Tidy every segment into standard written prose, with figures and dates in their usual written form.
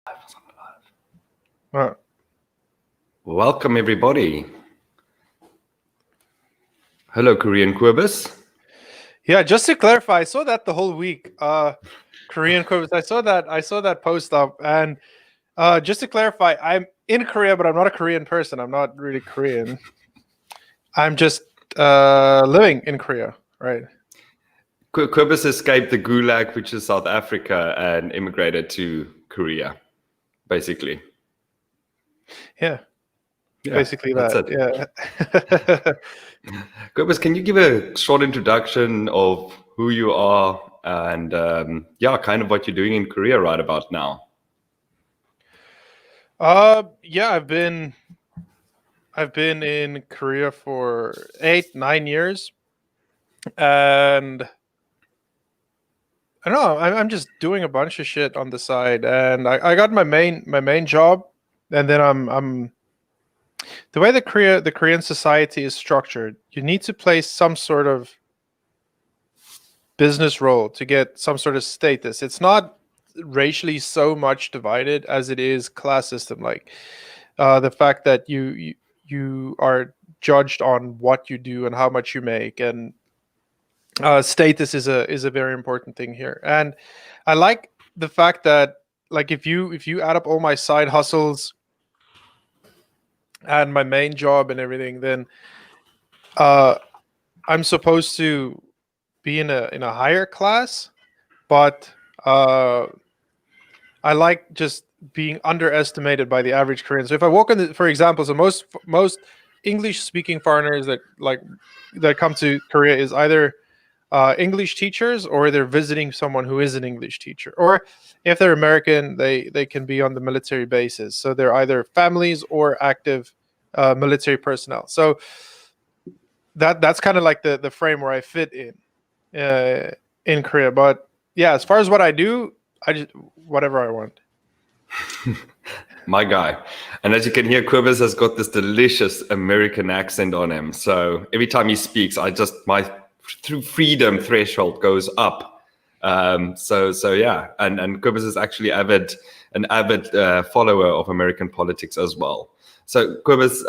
Uh, Welcome, everybody. Hello, Korean Kobus. yeah, just to clarify, I saw that the whole week. Korean Kobus. I saw that post up, and just to clarify, I'm in Korea, but I'm not a Korean person. I'm not really Korean. I'm just living in Korea, right? Kobus escaped the Gulag, which is South Africa, and immigrated to Korea, basically. Yeah, Yeah, basically that's that. it. Yeah. Kobus, can you give a short introduction of who you are and, kind of what you're doing in Korea right about now? Yeah, I've been in Korea for 8-9 years, and I don't know. I'm just doing a bunch of shit on the side, and I got my main job, and then I'm the way the Korean society is structured. You need to play some sort of business role to get some sort of status. It's not racially so much divided as it is class system. Like the fact that you are judged on what you do and how much you make, and status is a very important thing here. And I like the fact that, like, if you add up all my side hustles and my main job and everything, then uh I'm supposed to be in a higher class, but uh I like just being underestimated by the average Korean. So if I walk in for example, so most English speaking foreigners that come to Korea is either English teachers, or they're visiting someone who is an English teacher, or if they're American, they can be on the military bases. So they're either families or active military personnel. So that's kind of like the frame where I fit in Korea. But yeah, as far as what I do, I just whatever I want. My guy. And as you can hear, Kobus has got this delicious American accent on him. So every time he speaks, my freedom threshold goes up. So yeah, and Kobus is actually an avid follower of American politics as well. So Kobus,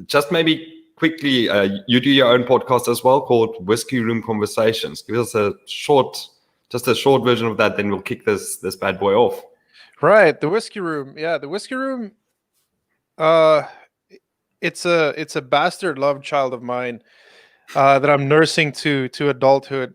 just maybe quickly, you do your own podcast as well called Whiskey Room Conversations. Give us just a short version of that, then we'll kick this bad boy off. Right, the whiskey room. Yeah, the whiskey room. Uh, it's a bastard love child of mine that I'm nursing to adulthood.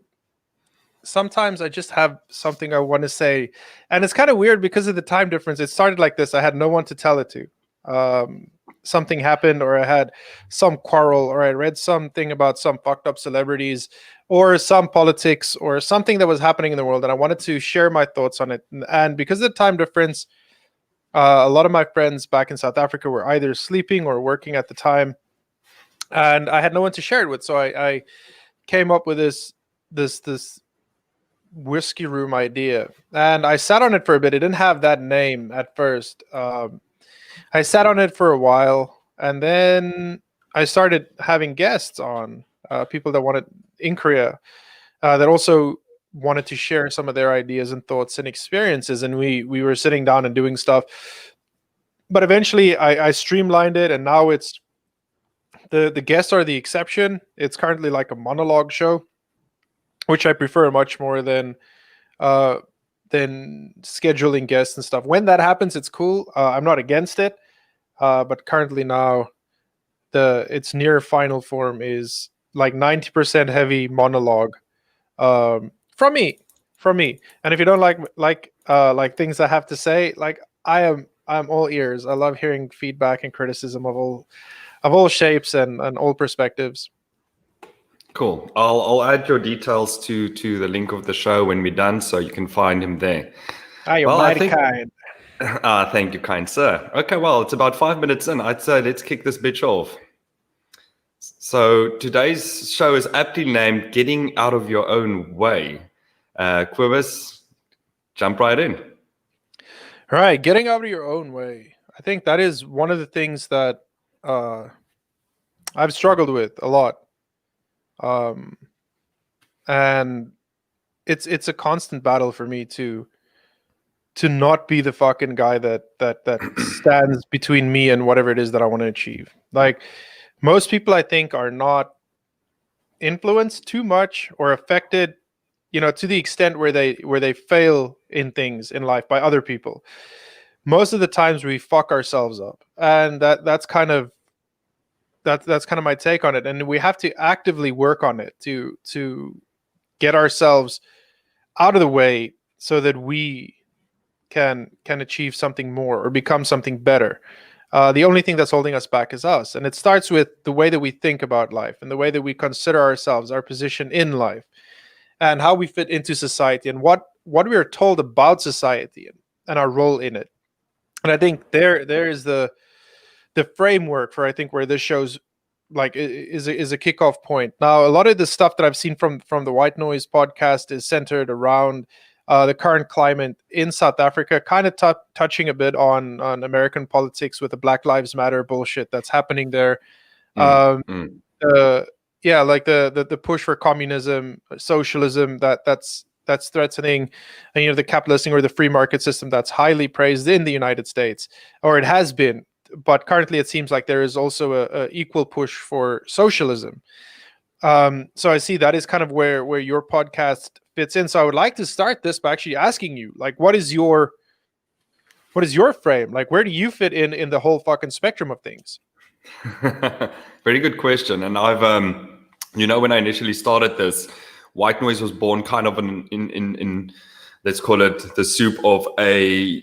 Sometimes I just have something I want to say, and it's kind of weird because of the time difference. It started like this. I had no one to tell it to. Something happened, or I had some quarrel, or I read something about some fucked up celebrities, or some politics, or something that was happening in the world, and I wanted to share my thoughts on it. And because of the time difference, a lot of my friends back in South Africa were either sleeping or working at the time, and I had no one to share it with. So I came up with this whiskey room idea, and I sat on it for a bit. It didn't have that name at first. I sat on it for a while, and then I started having guests on, people that wanted in Korea, that also wanted to share some of their ideas and thoughts and experiences, and we were sitting down and doing stuff. But eventually I streamlined it, and now it's the guests are the exception. It's currently like a monologue show, which I prefer much more uh, than scheduling guests and stuff. When that happens, it's cool. I'm not against it, but currently now the its near final form is like 90% heavy monologue, from me. And if you don't like things I have to say, like I'm all ears. I love hearing feedback and criticism of all shapes and all perspectives. Cool. I'll add your details to the link of the show when we're done, so you can find him there. Ah, you're Well, I mighty think. kind. Thank you, kind sir. Okay, well, it's about 5 minutes in. I'd say let's kick this bitch off. So today's show is aptly named "Getting Out of Your Own Way." Quibus, jump right in. All right, getting out of your own way. I think that is one of the things that uh, I've struggled with a lot, um, and it's a constant battle for me to not be the fucking guy that stands between me and whatever it is that I want to achieve. Like most people, I think, are not influenced too much or affected, to the extent where they fail in things in life by other people. Most of the times we fuck ourselves up, and that's kind of my take on it. And we have to actively work on it to get ourselves out of the way so that we can achieve something more or become something better. The only thing that's holding us back is us, and it starts with the way that we think about life and the way that we consider ourselves, our position in life, and how we fit into society, and what we are told about society and our role in it. And I think there is the framework for, I think, where this show's like is a kickoff point. Now, a lot of the stuff that I've seen from the White Noise podcast is centered around the current climate in South Africa, kind of touching a bit on American politics with the Black Lives Matter bullshit that's happening there. Yeah, like the push for communism, socialism, that's threatening, and the capitalistic or the free market system that's highly praised in the United States, or it has been. But currently, it seems like there is also a equal push for socialism. So I see that is kind of where your podcast fits in. So I would like to start this by actually asking you, like, what is your frame? Like, where do you fit in the whole fucking spectrum of things? Very good question. And I've, when I initially started this, White Noise was born kind of in let's call it the soup of a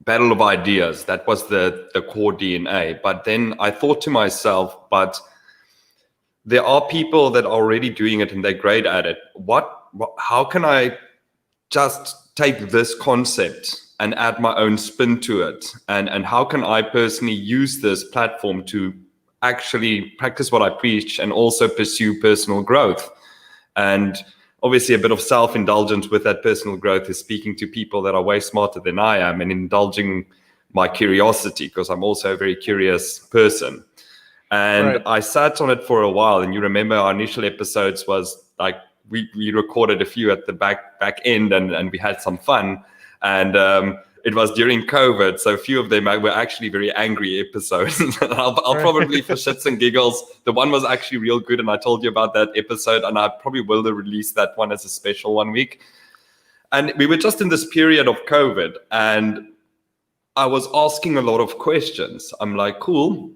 battle of ideas. That was the core DNA. But then I thought to myself, but there are people that are already doing it and they're great at it. How can I just take this concept and add my own spin to it? And how can I personally use this platform to actually practice what I preach and also pursue personal growth? And obviously a bit of self-indulgence with that personal growth is speaking to people that are way smarter than I am and indulging my curiosity, because I'm also a very curious person. And right. I sat on it for a while, and you remember our initial episodes was like we recorded a few at the back end, and we had some fun. And it was during COVID, so a few of them were actually very angry episodes. I'll probably, for shits and giggles, the one was actually real good, and I told you about that episode, and I probably will release that one as a special one week. And we were just in this period of COVID, and I was asking a lot of questions. I'm like, cool.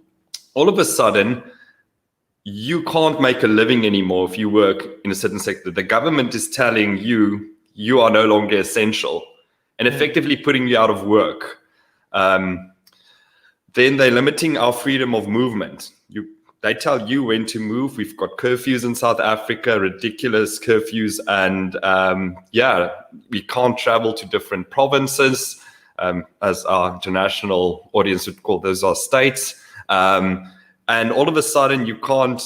All of a sudden, you can't make a living anymore if you work in a certain sector. The government is telling you are no longer essential and effectively putting you out of work. Then they're limiting our freedom of movement. They tell you when to move. We've got curfews in South Africa, ridiculous curfews. And we can't travel to different provinces, as our international audience would call those are states. And all of a sudden, you can't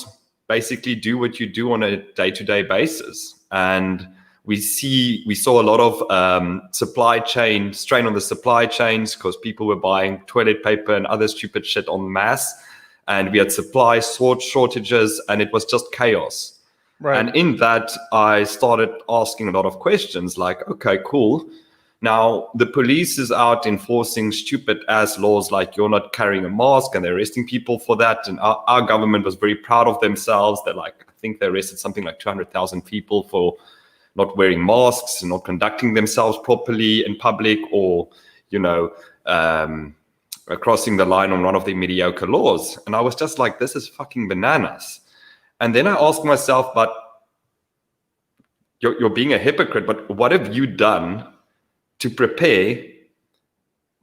basically do what you do on a day-to-day basis. And we saw a lot of supply chain strain on the supply chains because people were buying toilet paper and other stupid shit en masse. And we had supply shortages, and it was just chaos. Right. And in that, I started asking a lot of questions like, okay, cool. Now, the police is out enforcing stupid ass laws like you're not carrying a mask, and they're arresting people for that. And our government was very proud of themselves. I think they arrested something like 200,000 people for not wearing masks and not conducting themselves properly in public, or, crossing the line on one of the mediocre laws. And I was just like, this is fucking bananas. And then I asked myself, but you're being a hypocrite, but what have you done to prepare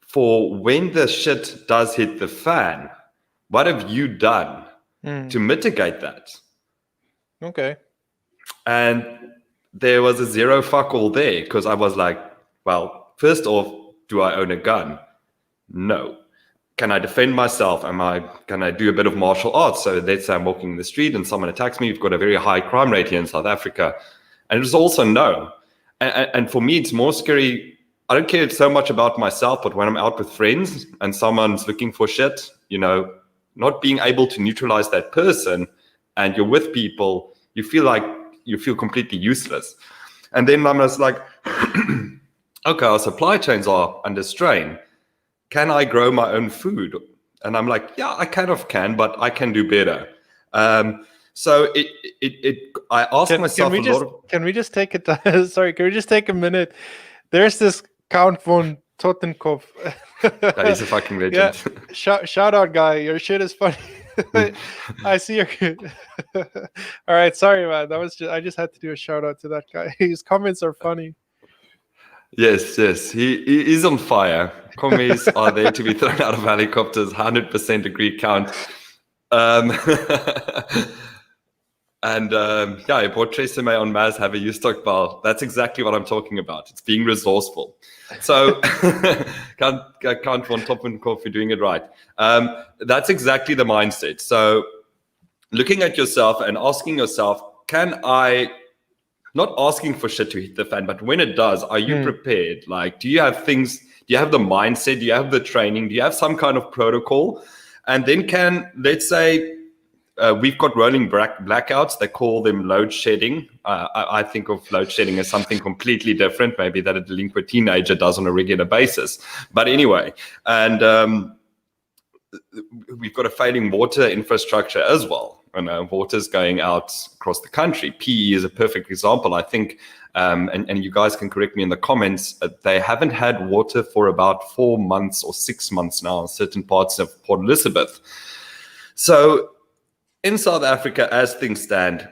for when the shit does hit the fan? What have you done to mitigate that? Okay. And there was a zero fuck all there, because I was like, well, first off, do I own a gun? No. Can I defend myself? Can I do a bit of martial arts? So let's say I'm walking in the street and someone attacks me. We've got a very high crime rate here in South Africa. And it was also no. And for me, it's more scary. I don't care so much about myself, but when I'm out with friends and someone's looking for shit, not being able to neutralize that person, and you're with people, you feel completely useless. And then I'm just like, okay, our supply chains are under strain. Can I grow my own food? And I'm like, yeah, I kind of can, but I can do better. So I ask myself a lot of. can we just take it? Sorry, can we just take a minute? There's this Count von Totenkopf. That is a fucking Yeah, legend. shout out, guy. Your shit is funny. I see your. All right, sorry, man. That was I just had to do a shout out to that guy. His comments are funny. Yes, he is on fire. Commies are there to be thrown out of helicopters. 100% agree, Count. Um, And yeah, I bought Tresemme on Maz, have a use stockpile. That's exactly what I'm talking about. It's being resourceful. So can't want top and coffee doing it right. That's exactly the mindset. So looking at yourself and asking yourself, can I, not asking for shit to hit the fan, but when it does, are you prepared? Like, do you have things, do you have the mindset? Do you have the training? Do you have some kind of protocol? And then let's say, we've got rolling blackouts. They call them load shedding. I think of load shedding as something completely different, maybe that a delinquent teenager does on a regular basis. But anyway, and we've got a failing water infrastructure as well. And water's going out across the country. PE is a perfect example. I think, and you guys can correct me in the comments, they haven't had water for about 4 months or 6 months now in certain parts of Port Elizabeth. So in South Africa, as things stand,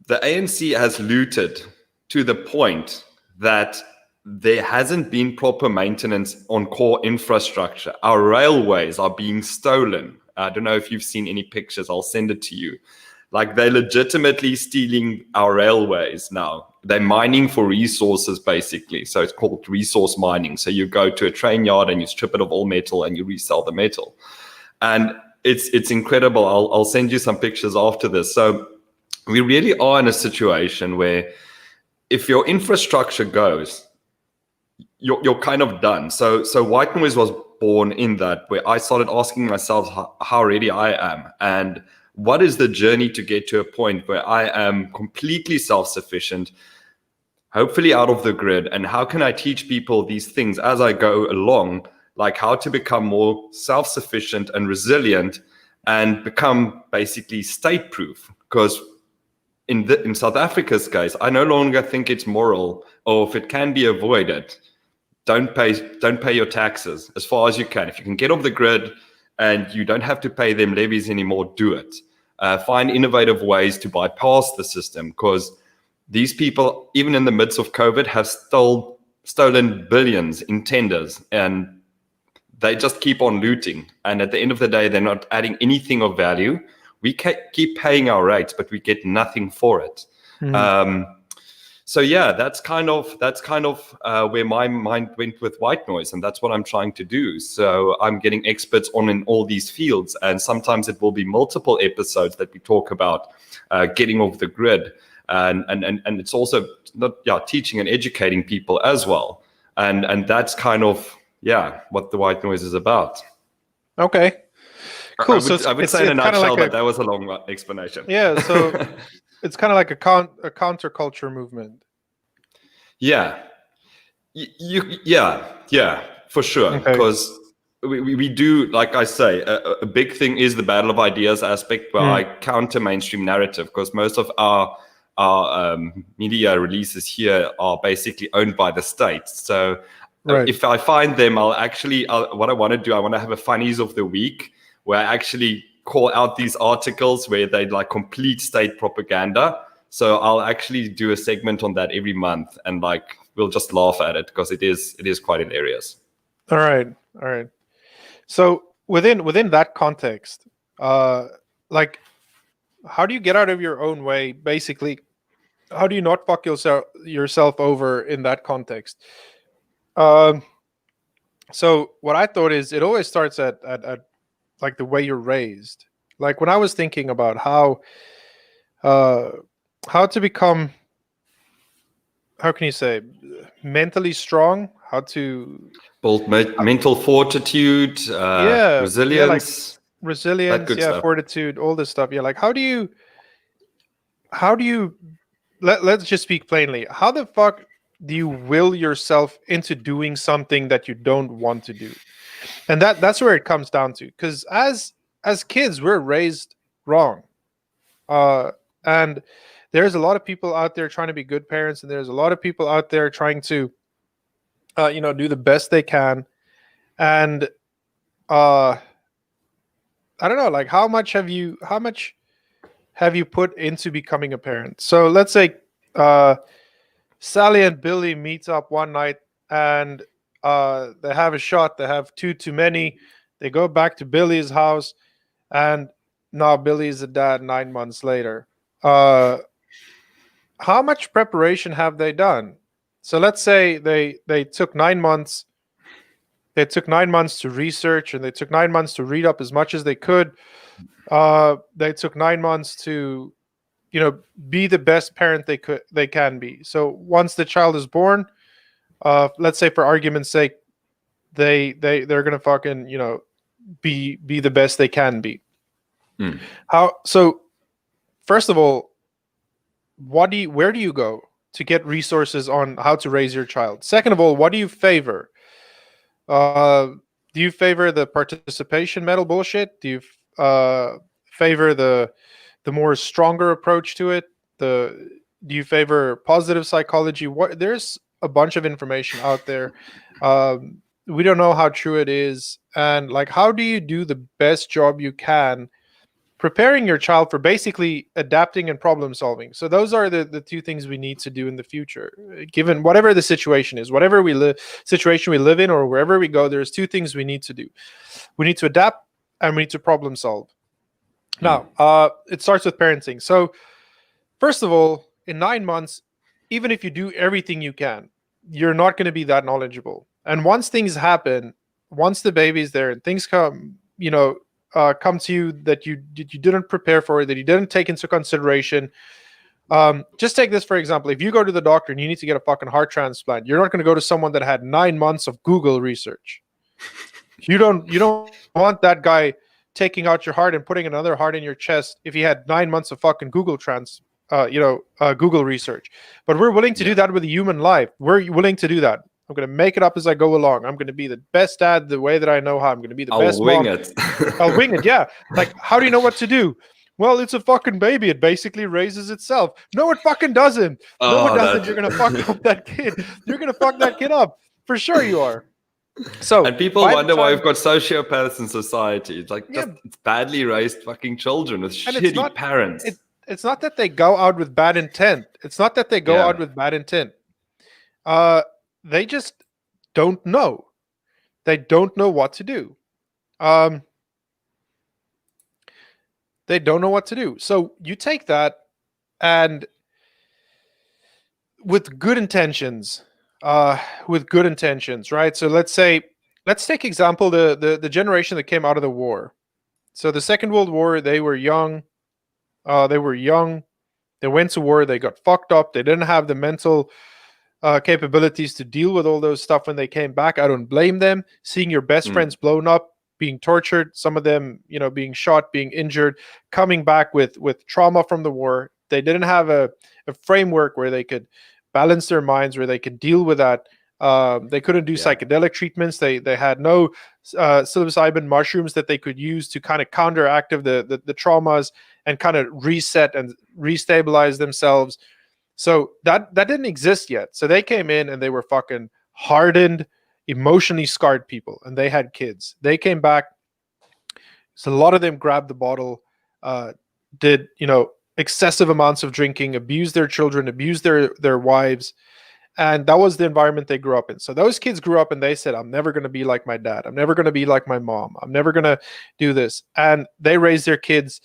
the ANC has looted to the point that there hasn't been proper maintenance on core infrastructure. Our railways are being stolen. I don't know if you've seen any pictures. I'll send it to you. Like, they're legitimately stealing our railways now. They're mining for resources, basically. So it's called resource mining. So you go to a train yard and you strip it of all metal and you resell the metal. And it's incredible. I'll send you some pictures after this. So we really are in a situation where if your infrastructure goes, you're kind of done. So White Noise was born in that, where I started asking myself how ready I am and what is the journey to get to a point where I am completely self-sufficient, hopefully out of the grid, and how can I teach people these things as I go along, like how to become more self-sufficient and resilient and become basically state-proof. Because in South Africa's case, I no longer think it's moral, or if it can be avoided, don't pay your taxes as far as you can. If you can get off the grid and you don't have to pay them levies anymore, do it. Find innovative ways to bypass the system, because these people, even in the midst of COVID, have stolen billions in tenders, and they just keep on looting. And at the end of the day, they're not adding anything of value. We keep paying our rates, but we get nothing for it. So yeah, that's kind of where my mind went with White Noise, and that's what I'm trying to do. So I'm getting experts on in all these fields, and sometimes it will be multiple episodes that we talk about getting off the grid, and it's also not teaching and educating people as well, and that's kind of what the White Noise is about. Okay, cool. I would say in a nutshell that was a long explanation. Yeah, so it's kind of like a counterculture movement. Yeah, for sure. Because we do, like I say, a big thing is the battle of ideas aspect, where I counter mainstream narrative, because most of our media releases here are basically owned by the state. So if I find them, what I want to do, I want to have a funnies of the week, where I actually call out these articles where they like complete state propaganda. So I'll actually do a segment on that every month, and like we'll just laugh at it, because it is quite hilarious. All right. So within that context, like, how do you get out of your own way? Basically, how do you not fuck yourself over in that context? So what I thought is, it always starts at like the way you're raised. Like, when I was thinking about how to become, how can you say, mentally strong, how to build mental fortitude, resilience, resilience, fortitude, all this stuff. Like, how do you let's just speak plainly. How the fuck you will yourself into doing something that you don't want to do? And that's where it comes down to, because as kids we're raised wrong, uh and there's a lot of people out there trying to be good parents, and there's a lot of people out there trying to do the best they can. And uh I don't know, like how much have you put into becoming a parent? So let's say uh Sally and Billy meet up one night, and they have a shot. They have two too many. They go back to Billy's house, and now Billy's a dad 9 months later. Uh, how much preparation have they done? So let's say they took 9 months. They took 9 months to research, and they took 9 months to read up as much as they could. They took 9 months to be the best parent they can be. So once the child is born, let's say for argument's sake, they're gonna fucking be the best they can be. Mm. How so? First of all, where do you go to get resources on how to raise your child? Second of all, what do you favor? Uh, do you favor the participation medal bullshit? Do you favor the more stronger approach to it? Do you favor positive psychology? What There's a bunch of information out there. We don't know how true it is, and like, how do you do the best job you can preparing your child for basically adapting and problem solving? So those are the two things we need to do in the future, given whatever the situation is, whatever situation we live in, or wherever we go. There's two things we need to do. We need to adapt, and we need to problem solve. Now, it starts with parenting. So first of all, in 9 months, even if you do everything you can, you're not going to be that knowledgeable. And once things happen, once the baby's there and things come to you that you didn't prepare for, that you didn't take into consideration. Just take this for example. If you go to the doctor and you need to get a fucking heart transplant, you're not going to go to someone that had 9 months of Google research. You don't want that guy taking out your heart and putting another heart in your chest if he had 9 months of fucking Google Google research. But we're willing to do that with a human life. We're willing to do that. I'm going to make it up as I go along. I'm going to be the best dad the way that I know how. I'm going to be the best wing mom. it. I'll wing it, yeah. Like, how do you know what to do? Well, it's a fucking baby. It basically raises itself. No, it fucking doesn't. No, it doesn't. You're going to fuck up that kid. You're going to fuck that kid up. For sure you are. So, and people wonder why we've got sociopaths in society. It's like, it's badly raised fucking children with shitty parents. It's not that they go out with bad intent. They just don't know. They don't know what to do. They don't know what to do. So you take that, and with good intentions, right? So let's take example the generation that came out of the war. So the Second World War, they were young. They went to war. They got fucked up. They didn't have the mental capabilities to deal with all those stuff when they came back. I don't blame them. Seeing your best friends blown up, being tortured, some of them, being shot, being injured, coming back with trauma from the war. They didn't have a framework where they could balance their minds, where they could deal with that. They couldn't do psychedelic treatments. They had no psilocybin mushrooms that they could use to kind of counteract the traumas and kind of reset and restabilize themselves. So that didn't exist yet. So they came in and they were fucking hardened, emotionally scarred people, and they had kids. They came back. So a lot of them grabbed the bottle, did excessive amounts of drinking, abused their children, abused their wives. And that was the environment they grew up in. So those kids grew up and they said, I'm never going to be like my dad. I'm never going to be like my mom. I'm never going to do this. And they raised their kids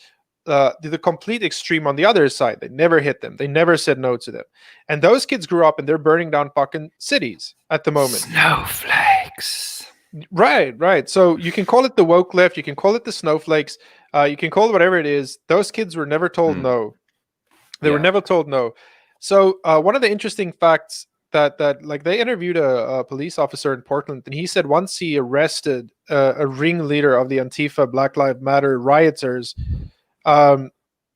to the complete extreme on the other side. They never hit them. They never said no to them. And those kids grew up and they're burning down fucking cities at the moment. Snowflakes. Right. So you can call it the woke left. You can call it the snowflakes. You can call it whatever it is. Those kids were never told no. They were never told no. So one of the interesting facts that like they interviewed a police officer in Portland, and he said once he arrested a ringleader of the Antifa Black Lives Matter rioters,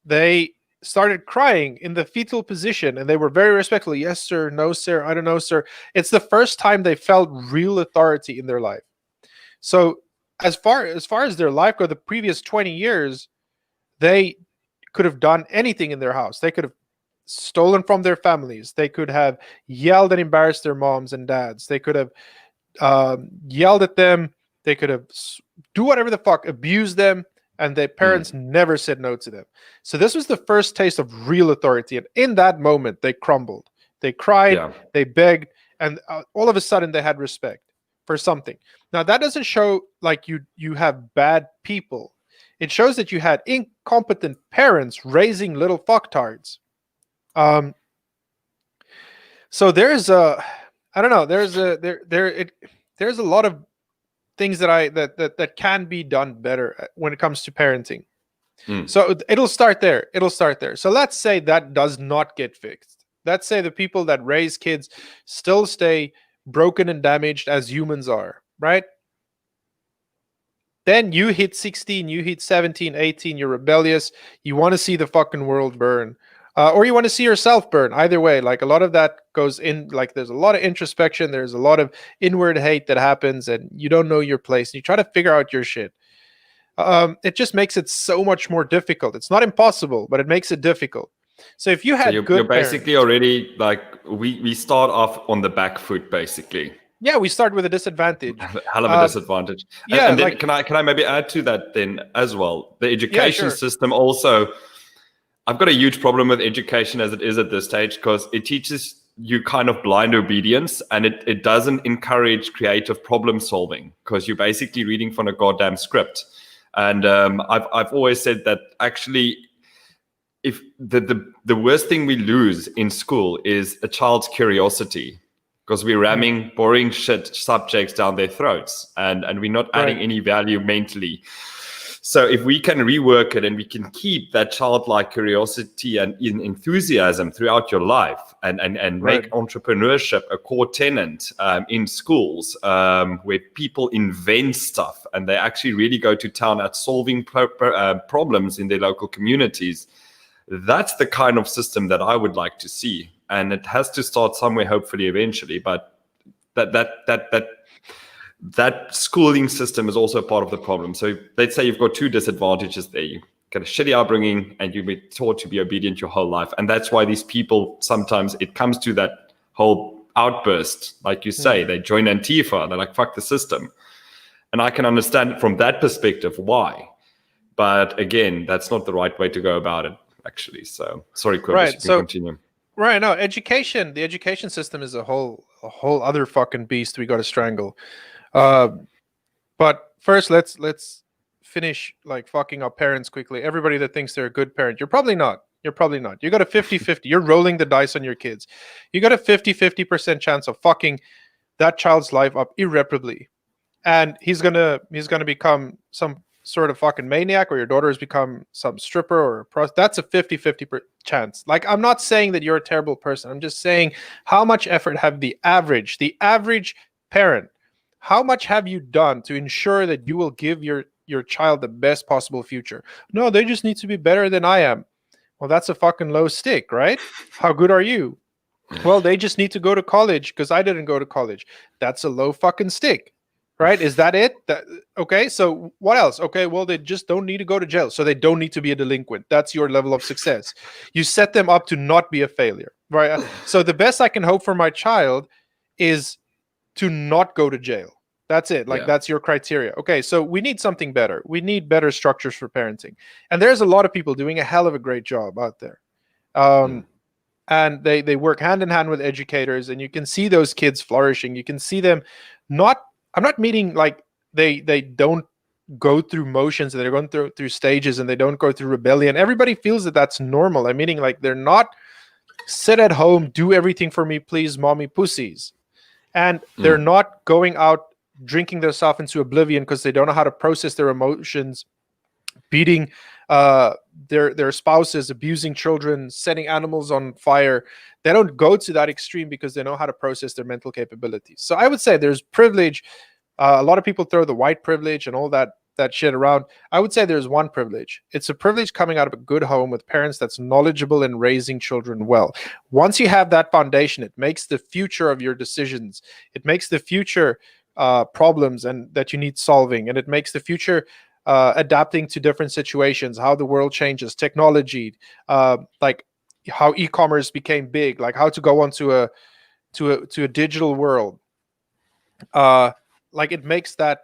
they started crying in the fetal position, and they were very respectful. Yes, sir. No, sir. I don't know, sir. It's the first time they felt real authority in their life. So as far as their life go, the previous 20 years, they could have done anything in their house. They could have stolen from their families. They could have yelled and embarrassed their moms and dads. They could have yelled at them. They could have do whatever the fuck, abused them, and their parents never said no to them. So this was the first taste of real authority, and in that moment, they crumbled. They cried, they begged, and all of a sudden, they had respect for something. Now that doesn't show like you have bad people. It shows that you had incompetent parents raising little fucktards. So there's a, I don't know, there's a lot of things that can be done better when it comes to parenting. So it'll start there. So let's say that does not get fixed. Let's say the people that raise kids still stay broken and damaged as humans are, right? Then you hit 16, you hit 17, 18, you're rebellious. You want to see the fucking world burn. Or you want to see yourself burn. Either way, like a lot of that goes in, like there's a lot of introspection. There's a lot of inward hate that happens, and you don't know your place. You try to figure out your shit. It just makes it so much more difficult. It's not impossible, but it makes it difficult. So if you had you're basically already like, we start off on the back foot, basically. Yeah, we start with a disadvantage. Hell of a disadvantage. Yeah, and then like, can I maybe add to that then as well? The education system also, I've got a huge problem with education as it is at this stage, because it teaches you kind of blind obedience, and it doesn't encourage creative problem solving, because you're basically reading from a goddamn script. And I've always said that actually, if the worst thing we lose in school is a child's curiosity, because we're ramming boring shit subjects down their throats, and we're not adding any value mentally. So if we can rework it and we can keep that childlike curiosity and enthusiasm throughout your life, and make entrepreneurship a core tenet in schools, where people invent stuff and they actually really go to town at solving problems in their local communities, that's the kind of system that I would like to see. And it has to start somewhere, hopefully, eventually. But that schooling system is also part of the problem. So let's say you've got two disadvantages there. You get a shitty upbringing and you've been taught to be obedient your whole life. And that's why these people, sometimes it comes to that whole outburst. Like you say, they join Antifa. They're like, fuck the system. And I can understand from that perspective why. But again, that's not the right way to go about it, actually. So sorry, Kobus, you can continue. Right. No, the education system is a whole other fucking beast we got to strangle. But first, let's finish like fucking up parents quickly. Everybody that thinks they're a good parent, you're probably not. You got a 50-50. You're rolling the dice on your kids. You got a 50% chance of fucking that child's life up irreparably. And he's gonna become some sort of fucking maniac, or your daughter has become some stripper or a prostitute. That's a 50-50 chance. Like, I'm not saying that you're a terrible person. I'm just saying, how much effort have the average parent, how much have you done to ensure that you will give your child the best possible future? No, they just need to be better than I am. Well, that's a fucking low stick, right? How good are you? Well, they just need to go to college because I didn't go to college. That's a low fucking stick. Right? Is that it? Okay, so what else? Okay, well, they just don't need to go to jail, so they don't need to be a delinquent. That's your level of success. You set them up to not be a failure, right? So the best I can hope for my child is to not go to jail. That's it. Like, that's your criteria. Okay, so we need something better. We need better structures for parenting. And there's a lot of people doing a hell of a great job out there. And they work hand in hand with educators, and you can see those kids flourishing. You can see them not... I'm not meaning like they don't go through motions, and they're going through stages, and they don't go through rebellion. Everybody feels that that's normal. I'm meaning like they're not sit at home, do everything for me, please, mommy pussies. And they're not going out drinking themselves into oblivion because they don't know how to process their emotions, beating their spouses, abusing children, setting animals on fire. They don't go to that extreme because they know how to process their mental capabilities. So I would say there's privilege. A lot of people throw the white privilege and all that that shit around, I would say there's one privilege. It's a privilege coming out of a good home with parents that's knowledgeable in raising children well. Once you have that foundation, it makes the future of your decisions, it makes the future problems and that you need solving, and it makes the future adapting to different situations, how the world changes, technology, like how e-commerce became big, like how to go onto a digital world. Like it makes that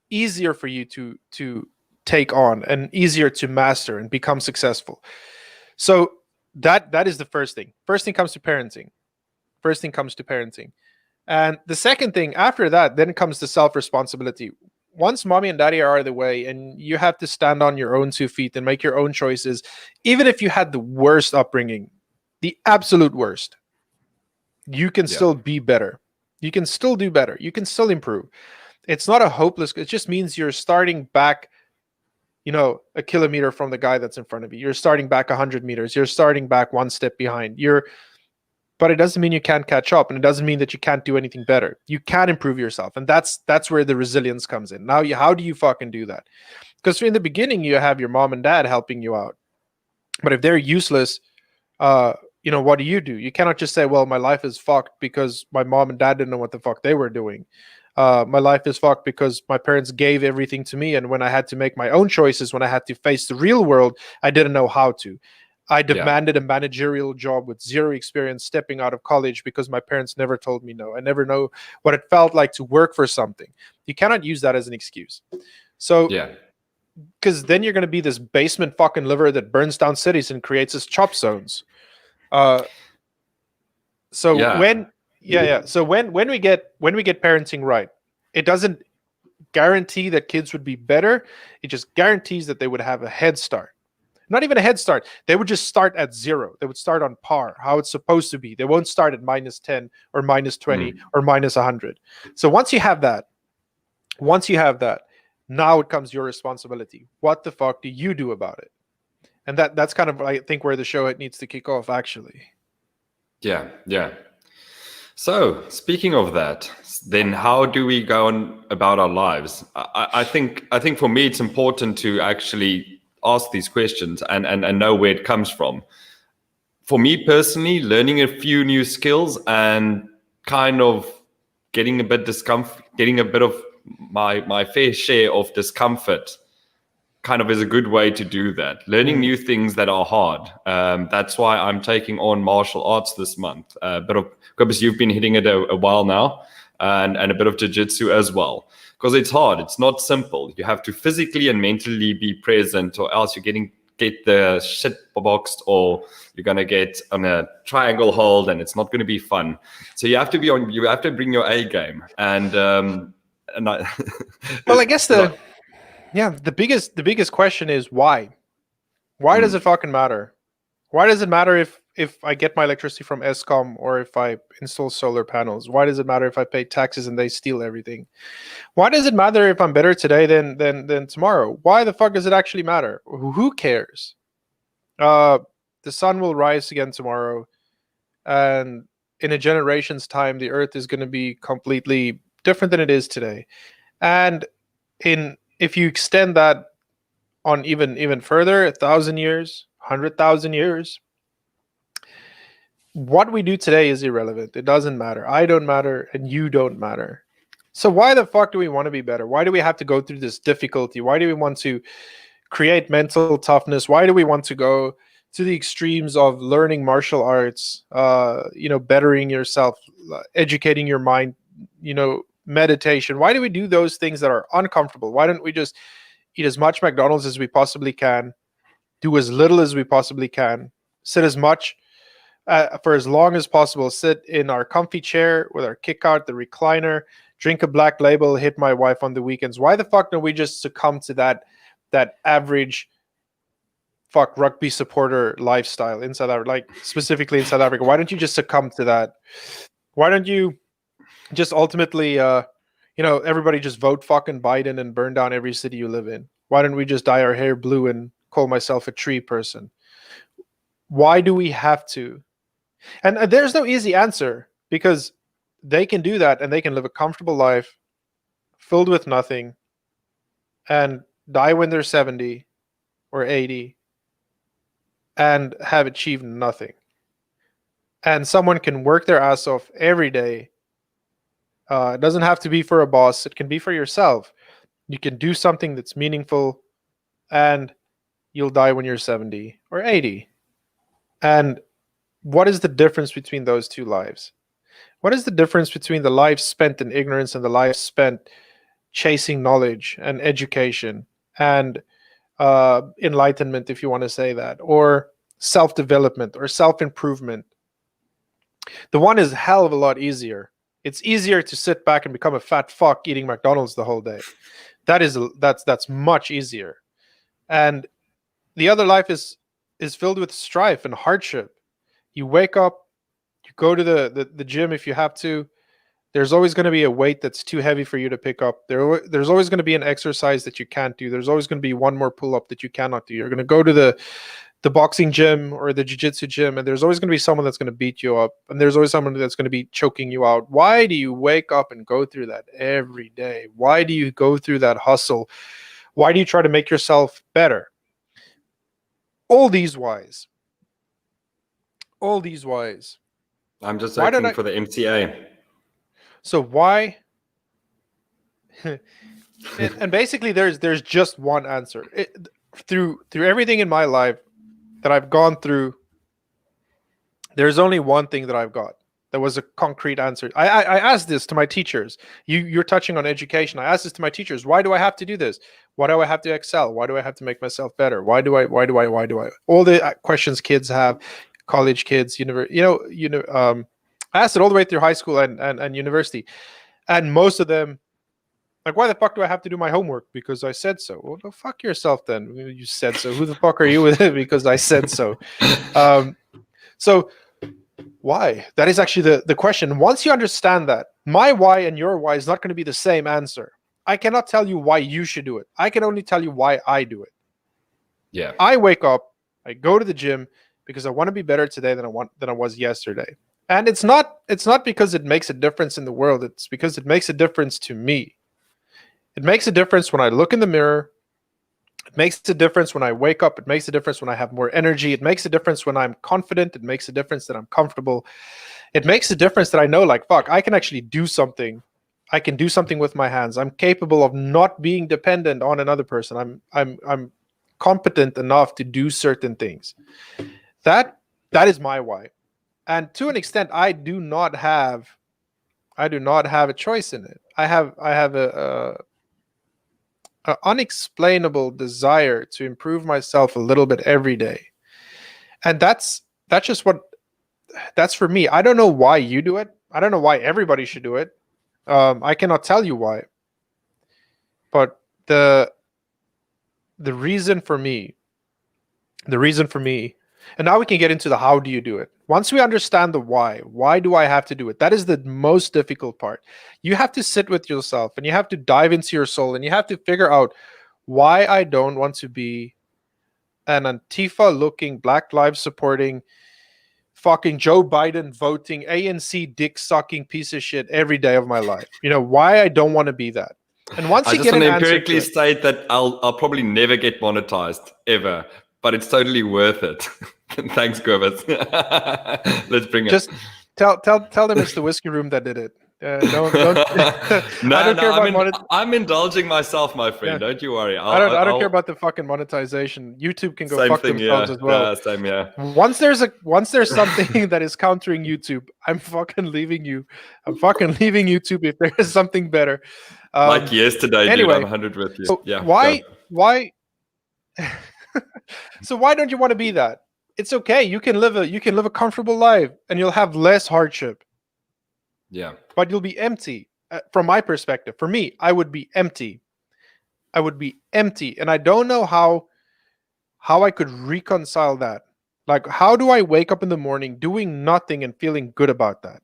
easier for you to take on and easier to master and become successful. So that is the first thing. First thing comes to parenting. First thing comes to parenting. And the second thing after that, then comes the self-responsibility. Once mommy and daddy are out of the way and you have to stand on your own 2 feet and make your own choices, even if you had the worst upbringing, the absolute worst, you can still be better. You can still do better. You can still improve. It's not a hopeless, it just means you're starting back, a kilometer from the guy that's in front of you. You're starting back 100 meters. You're starting back one step behind. But it doesn't mean you can't catch up, and it doesn't mean that you can't do anything better. You can improve yourself, and that's where the resilience comes in. Now, how do you fucking do that? Because in the beginning, you have your mom and dad helping you out, but if they're useless, what do? You cannot just say, "Well, my life is fucked because my mom and dad didn't know what the fuck they were doing. My life is fucked because my parents gave everything to me, and when I had to make my own choices, when I had to face the real world, I didn't know how to." I demanded a managerial job with zero experience stepping out of college because my parents never told me no. I never know what it felt like to work for something. You cannot use that as an excuse. So, because then you're going to be this basement fucking liver that burns down cities and creates its chop zones. So when we get parenting right, it doesn't guarantee that kids would be better. It just guarantees that they would have a head start. Not even a head start. They would just start at zero. They would start on par, how it's supposed to be. They won't start at -10 or -20 or -100. So once you have that, now it comes your responsibility. What the fuck do you do about it? And that's kind of, I think, where the show needs to kick off, actually. Yeah. So speaking of that, then how do we go on about our lives? I think for me, it's important to actually ask these questions and know where it comes from. For me personally, learning a few new skills and kind of getting a bit of my fair share of discomfort kind of is a good way to do that. Learning new things that are hard. That's why I'm taking on martial arts this month. But of course, you've been hitting it a while now, and a bit of jiu-jitsu as well. Because it's hard. It's not simple. You have to physically and mentally be present, or else you're get the shit boxed, or you're gonna get on a triangle hold, and it's not going to be fun. So you have to bring your A game. And well, I guess the biggest question is why? Why does it fucking matter? Why does it matter if I get my electricity from Eskom or if I install solar panels? Why does it matter if I pay taxes and they steal everything? Why does it matter if I'm better today than tomorrow? Why the fuck does it actually matter? Who cares? The sun will rise again tomorrow, and in a generation's time, the earth is going to be completely different than it is today. And if you extend that on even further, 1,000 years, 100,000 years, what we do today is irrelevant. It doesn't matter. I don't matter, and you don't matter. So why the fuck do we want to be better? Why do we have to go through this difficulty? Why do we want to create mental toughness? Why do we want to go to the extremes of learning martial arts, bettering yourself, educating your mind, meditation? Why do we do those things that are uncomfortable? Why don't we just eat as much McDonald's as we possibly can, do as little as we possibly can, sit as much for as long as possible, sit in our comfy chair with our kick out, the recliner, drink a Black Label, hit my wife on the weekends? Why the fuck don't we just succumb to that average rugby supporter lifestyle in South Africa, like specifically in South Africa? Why don't you just succumb to that? Why don't you just ultimately, everybody just vote fucking Biden and burn down every city you live in? Why don't we just dye our hair blue and call myself a tree person? Why do we have to? And there's no easy answer, because they can do that and they can live a comfortable life filled with nothing, and die when they're 70 or 80 and have achieved nothing. And someone can work their ass off every day. It doesn't have to be for a boss, it can be for yourself. You can do something that's meaningful, and you'll die when you're 70 or 80. And what is the difference between those two lives? What is the difference between the life spent in ignorance and the life spent chasing knowledge and education and enlightenment, if you want to say that, or self development or self improvement? The one is a hell of a lot easier. It's easier to sit back and become a fat fuck eating McDonald's the whole day. That's much easier. And the other life is filled with strife and hardship. You wake up, you go to the gym if you have to. There's always going to be a weight that's too heavy for you to pick up. There's always going to be an exercise that you can't do. There's always going to be one more pull up that you cannot do. You're going to go to the boxing gym or the jiu-jitsu gym, and there's always going to be someone that's going to beat you up, and there's always someone that's going to be choking you out. Why do you wake up and go through that every day? Why do you go through that hustle? Why do you try to make yourself better? All these whys. I'm just Why did looking I- for the MTA. So why? and basically, there's just one answer. Through everything in my life that I've gone through, there's only one thing that I've got that was a concrete answer. I asked this to my teachers. You're touching on education. I asked this to my teachers. Why do I have to do this? Why do I have to excel? Why do I have to make myself better? Why do I? All the questions kids have, college kids, I asked it all the way through high school and university, and most of them, like, why the fuck do I have to do my homework? Because I said so. Well, go fuck yourself then. You said so. Who the fuck are you with it? Because I said so. So why? That is actually the question. Once you understand that, my why and your why is not going to be the same answer. I cannot tell you why you should do it. I can only tell you why I do it. Yeah. I wake up, I go to the gym because I want to be better today than I was yesterday. And it's not because it makes a difference in the world. It's because it makes a difference to me. It makes a difference when I look in the mirror. It makes a difference when I wake up. It makes a difference when I have more energy. It makes a difference when I'm confident. It makes a difference that I'm comfortable. It makes a difference that I know, like, fuck, I can actually do something. I can do something with my hands. I'm capable of not being dependent on another person. I'm competent enough to do certain things. That is my why. And to an extent, I do not have a choice in it. I have a unexplainable desire to improve myself a little bit every day. And that's for me. I don't know why you do it. I don't know why everybody should do it. I cannot tell you why. But the reason for me, and now we can get into the how do you do it. Once we understand the why do I have to do it? That is the most difficult part. You have to sit with yourself and you have to dive into your soul and you have to figure out why I don't want to be an Antifa looking, Black Lives supporting, fucking Joe Biden voting, ANC dick sucking piece of shit every day of my life. You know, why I don't want to be that. And once I you just get want an to answer empirically to it, state that I'll probably never get monetized ever, but it's totally worth it. Thanks, Kobus. Let's bring it. just tell them it's the whiskey room that did it. Don't I don't care about I'm indulging myself, my friend. Yeah. Don't you worry. I don't care about the fucking monetization. YouTube can go same fuck thing, themselves yeah. as well. Yeah, same, yeah. Once there's something that is countering YouTube, I'm fucking leaving you. I'm fucking leaving YouTube if there is something better. Like yesterday, anyway, dude. I'm 100 with you. So yeah. why? So why don't you want to be that? It's okay. You can live a comfortable life, and you'll have less hardship. Yeah. But you'll be empty. From my perspective, for me, I would be empty. And I don't know how I could reconcile that. Like, how do I wake up in the morning doing nothing and feeling good about that?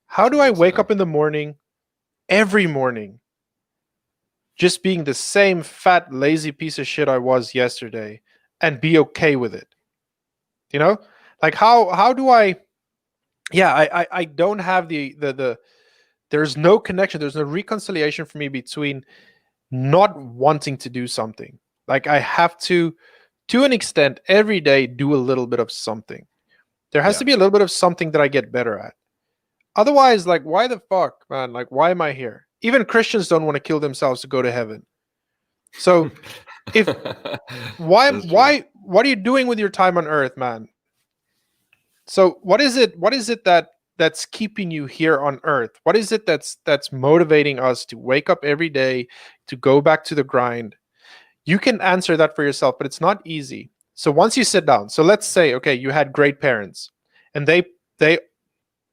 How do I wake up in the morning, every morning, just being the same fat, lazy piece of shit I was yesterday and be okay with it? You know? Like, how do I... Yeah, I don't have the there's no connection. There's no reconciliation for me between not wanting to do something. Like I have to an extent, every day do a little bit of something. There has Yeah. to be a little bit of something that I get better at. Otherwise, like, why the fuck, man? Like, why am I here? Even Christians don't want to kill themselves to go to heaven. So, if That's true. what are you doing with your time on earth, man? So, what is it? What is it that's keeping you here on earth? What is it that's motivating us to wake up every day, to go back to the grind? You can answer that for yourself, but it's not easy. So once you sit down, so let's say, okay, you had great parents, and they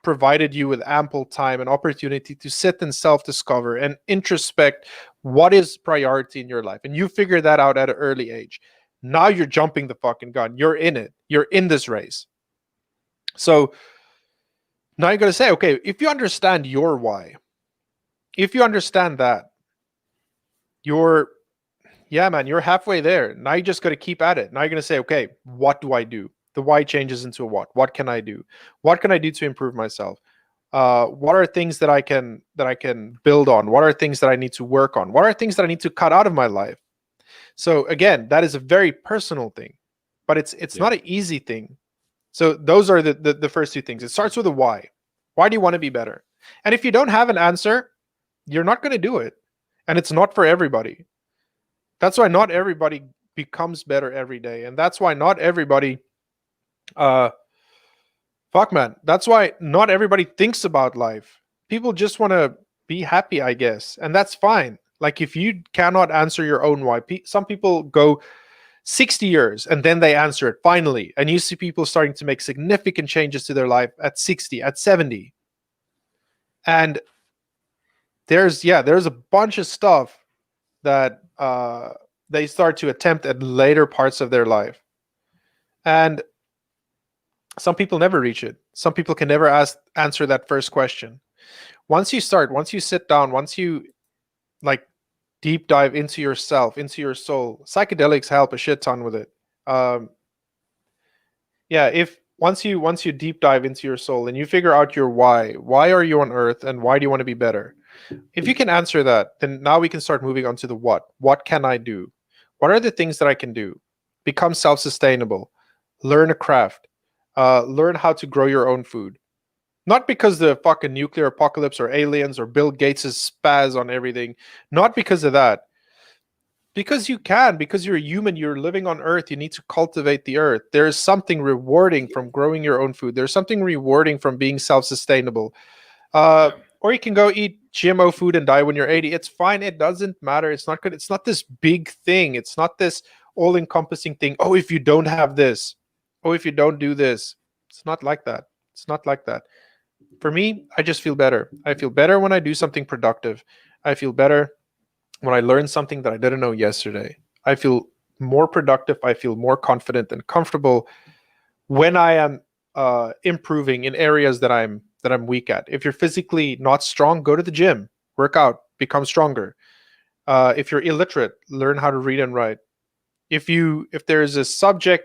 provided you with ample time and opportunity to sit and self-discover and introspect what is priority in your life, and you figure that out at an early age. Now you're jumping the fucking gun. You're in it. You're in this race. So now you're going to say, okay, if you understand your why, if you understand that, you're yeah, man, you're halfway there. Now you just got to keep at it. Now you're going to say, okay, what do I do? The why changes into a what. What can I do? What can I do to improve myself? What are things that I can build on? What are things that I need to work on? What are things that I need to cut out of my life? So again, that is a very personal thing, but it's Yeah. not an easy thing. So those are the first two things. It starts with a why. Why do you want to be better? And if you don't have an answer, you're not going to do it, and it's not for everybody. That's why not everybody becomes better every day, and that's why not everybody uh fuck, man, that's why not everybody thinks about life. People just want to be happy, I guess, and that's fine. Like if you cannot answer your own why, some people go 60 years and then they answer it finally, and you see people starting to make significant changes to their life at 60, at 70. And there's a bunch of stuff that they start to attempt at later parts of their life. And some people never reach it. Some people can never answer that first question. Once you start, once you sit down, once you like deep dive into yourself, into your soul, psychedelics help a shit ton with it. Um, yeah, if once you deep dive into your soul and you figure out your why are you on earth and why do you want to be better? If you can answer that, then now we can start moving on to the what. What can I do? What are the things that I can do? Become self-sustainable, learn a craft, learn how to grow your own food. Not because the fucking nuclear apocalypse or aliens or Bill Gates' spaz on everything. Not because of that. Because you can, because you're a human, you're living on earth, you need to cultivate the earth. There is something rewarding from growing your own food. There's something rewarding from being self-sustainable. Uh, Yeah. or you can go eat GMO food and die when you're 80. It's fine. It doesn't matter. It's not good. It's not this big thing. It's not this all-encompassing thing. Oh, if you don't have this, oh, if you don't do this. It's not like that. It's not like that. For me, I just feel better. I feel better when I do something productive. I feel better when I learn something that I didn't know yesterday. I feel more productive. I feel more confident and comfortable when I am improving in areas that I'm weak at. If you're physically not strong, go to the gym, work out, become stronger. If you're illiterate, learn how to read and write. If there's a subject,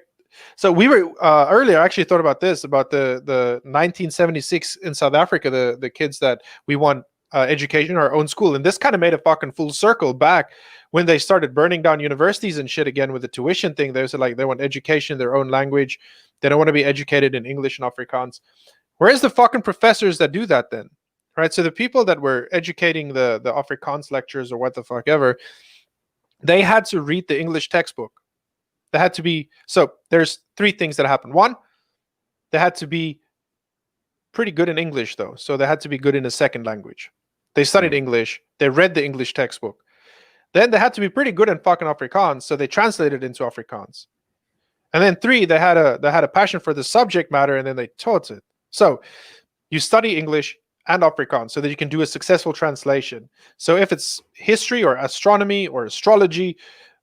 so we were earlier. I actually thought about this about the 1976 in South Africa, the kids that we want education in our own school, and this kind of made a fucking full circle back when they started burning down universities and shit again with the tuition thing. They said like they want education in their own language. They don't want to be educated in English and Afrikaans. Where's the fucking professors that do that then? Right? So the people that were educating the Afrikaans lectures or what the fuck ever, they had to read the English textbook. They had to be, so there's three things that happened. One, they had to be pretty good in English though. So they had to be good in a second language. They studied Mm. English. They read the English textbook. Then they had to be pretty good in fucking Afrikaans. So they translated into Afrikaans. And then three, they had a passion for the subject matter and then they taught it. So you study English and Afrikaans so that you can do a successful translation. So if it's history or astronomy or astrology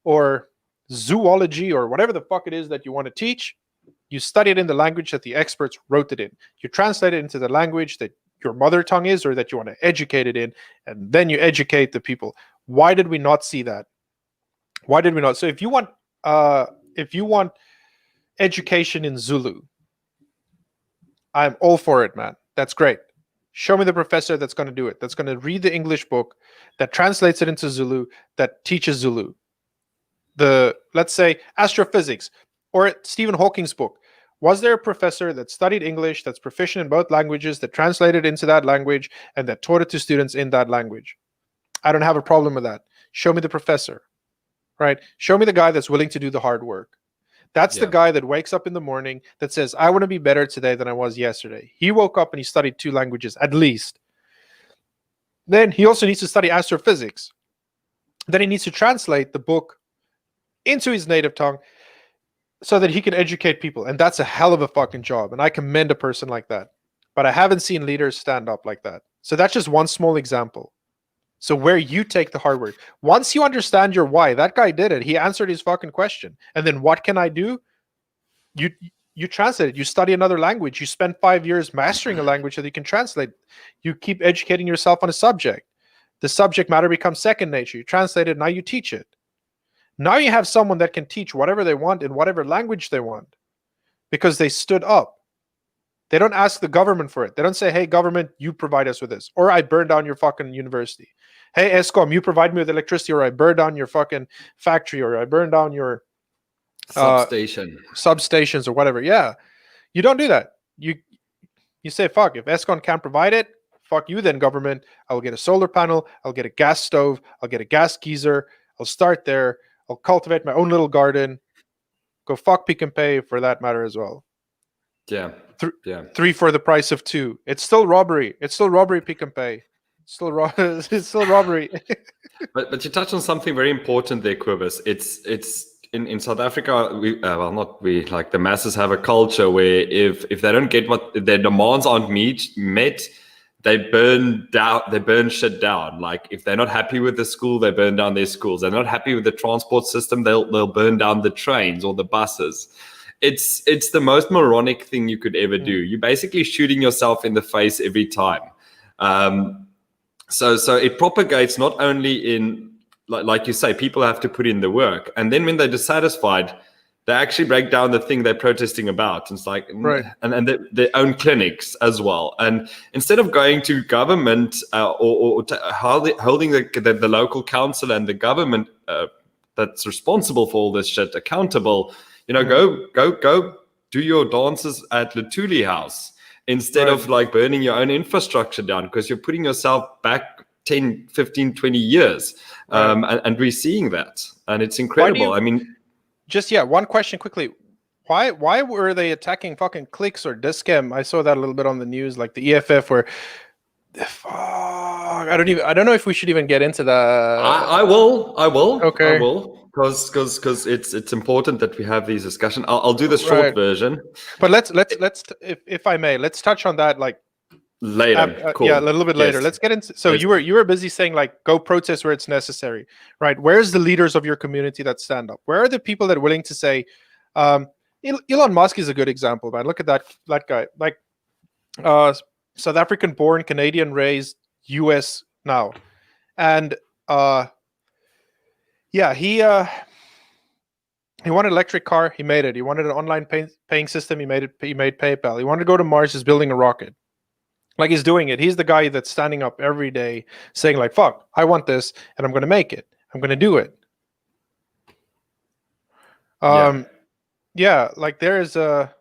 or zoology or whatever the fuck it is that you want to teach, you study it in the language that the experts wrote it in. You translate it into the language that your mother tongue is or that you want to educate it in, and then you educate the people. Why did we not see that? Why did we not? So if you want education in Zulu, I'm all for it, man. That's great. Show me the professor that's going to do it. That's going to read the English book, that translates it into Zulu, that teaches Zulu. Let's say astrophysics or Stephen Hawking's book. Was there a professor that studied English, that's proficient in both languages, that translated into that language, and that taught it to students in that language? I don't have a problem with that. Show me the professor, right? Show me the guy that's willing to do the hard work. That's the guy that wakes up in the morning that says, I want to be better today than I was yesterday. He woke up and he studied 2 languages at least. Then he also needs to study astrophysics. Then he needs to translate the book into his native tongue so that he can educate people. And that's a hell of a fucking job. And I commend a person like that. But I haven't seen leaders stand up like that. So that's just one small example. So where you take the hard work. Once you understand your why, that guy did it. He answered his fucking question. And then what can I do? You translate it. You study another language. You spend 5 years mastering a language that you can translate. You keep educating yourself on a subject. The subject matter becomes second nature. You translate it. Now you teach it. Now you have someone that can teach whatever they want in whatever language they want because they stood up. They don't ask the government for it. They don't say, hey, government, you provide us with this. Or I burn down your fucking university. Hey, ESCOM, you provide me with electricity, or I burn down your fucking factory, or I burn down your substations or whatever. Yeah. You don't do that. You say, fuck, if ESCOM can't provide it, fuck you then, government. I'll get a solar panel. I'll get a gas stove. I'll get a gas geyser. I'll start there. I'll cultivate my own little garden. Go fuck Pick and Pay for that matter as well. Yeah. 3 for the price of 2. It's still robbery. It's still robbery, Pick and Pay. It's still robbery. but you touched on something very important there, Kobus. It's in South Africa. The masses have a culture where if they don't get what their demands aren't met, they burn shit down. Like if they're not happy with the school, they burn down their schools. They're not happy with the transport system, they'll burn down the trains or the buses. It's the most moronic thing you could ever do. You're basically shooting yourself in the face every time. So it propagates not only in, like you say, people have to put in the work. And then when they're dissatisfied, they actually break down the thing they're protesting about. It's like, right. And their own clinics as well. And instead of going to government or holding the local council and the government that's responsible for all this shit accountable, go do your dances at Lutuli House instead of like burning your own infrastructure down, because you're putting yourself back 10, 15, 20 years. Right. And we're seeing that. And it's incredible. One question quickly. Why were they attacking fucking Clicks or Discam? I saw that a little bit on the news, like the EFF where I don't know if we should even get into that. I will. Okay. I will. Because it's important that we have these discussions. I'll do the short version. But let's if I may, let's touch on that like later. Cool. Yeah, a little bit later. Let's get into. So you were busy saying like go protest where it's necessary, right? Where's the leaders of your community that stand up? Where are the people that are willing to say? Elon Musk is a good example, man. Look at that guy, like South African born, Canadian raised, US now, and he wanted an electric car, he made it. He wanted an online paying system, he made it. He made PayPal. He wanted to go to Mars, he's building a rocket. Like he's doing it. He's the guy that's standing up every day saying like, fuck, I want this and I'm going to make it. I'm going to do it. Like there is a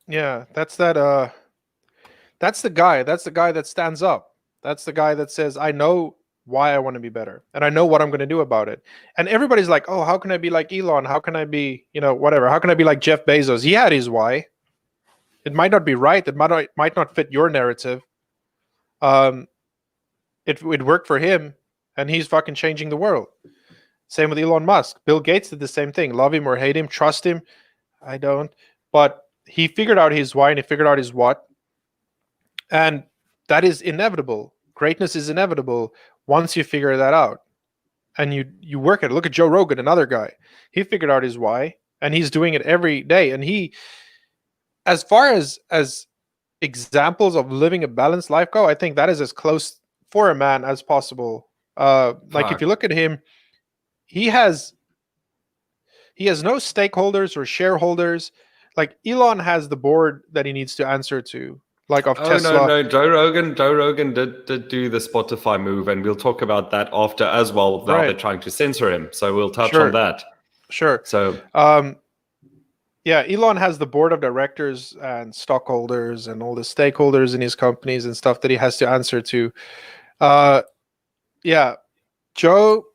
that's the guy that stands up. That's the guy that says, I know why I want to be better and I know what I'm going to do about it. And everybody's like, oh, how can I be like Elon? How can I be, whatever? How can I be like Jeff Bezos? He had his why. It might not be right. It might not fit your narrative. It worked for him and he's fucking changing the world. Same with Elon Musk. Bill Gates did the same thing. Love him or hate him, trust him. I don't. But he figured out his why and he figured out his what. And that is inevitable. Greatness is inevitable once you figure that out. And you work at it. Look at Joe Rogan, another guy. He figured out his why and he's doing it every day. And he, as far as examples of living a balanced life go, I think that is as close for a man as possible. If you look at him, he has no stakeholders or shareholders. like Elon has the board that he needs to answer to, like of Oh Tesla. no, Joe Rogan did do the Spotify move, and we'll talk about that after as well. Now they're Right. trying to censor him, so we'll touch on Sure. that. Sure. So Yeah, Elon has the board of directors and stockholders and all the stakeholders in his companies and stuff that he has to answer to. Yeah, Joe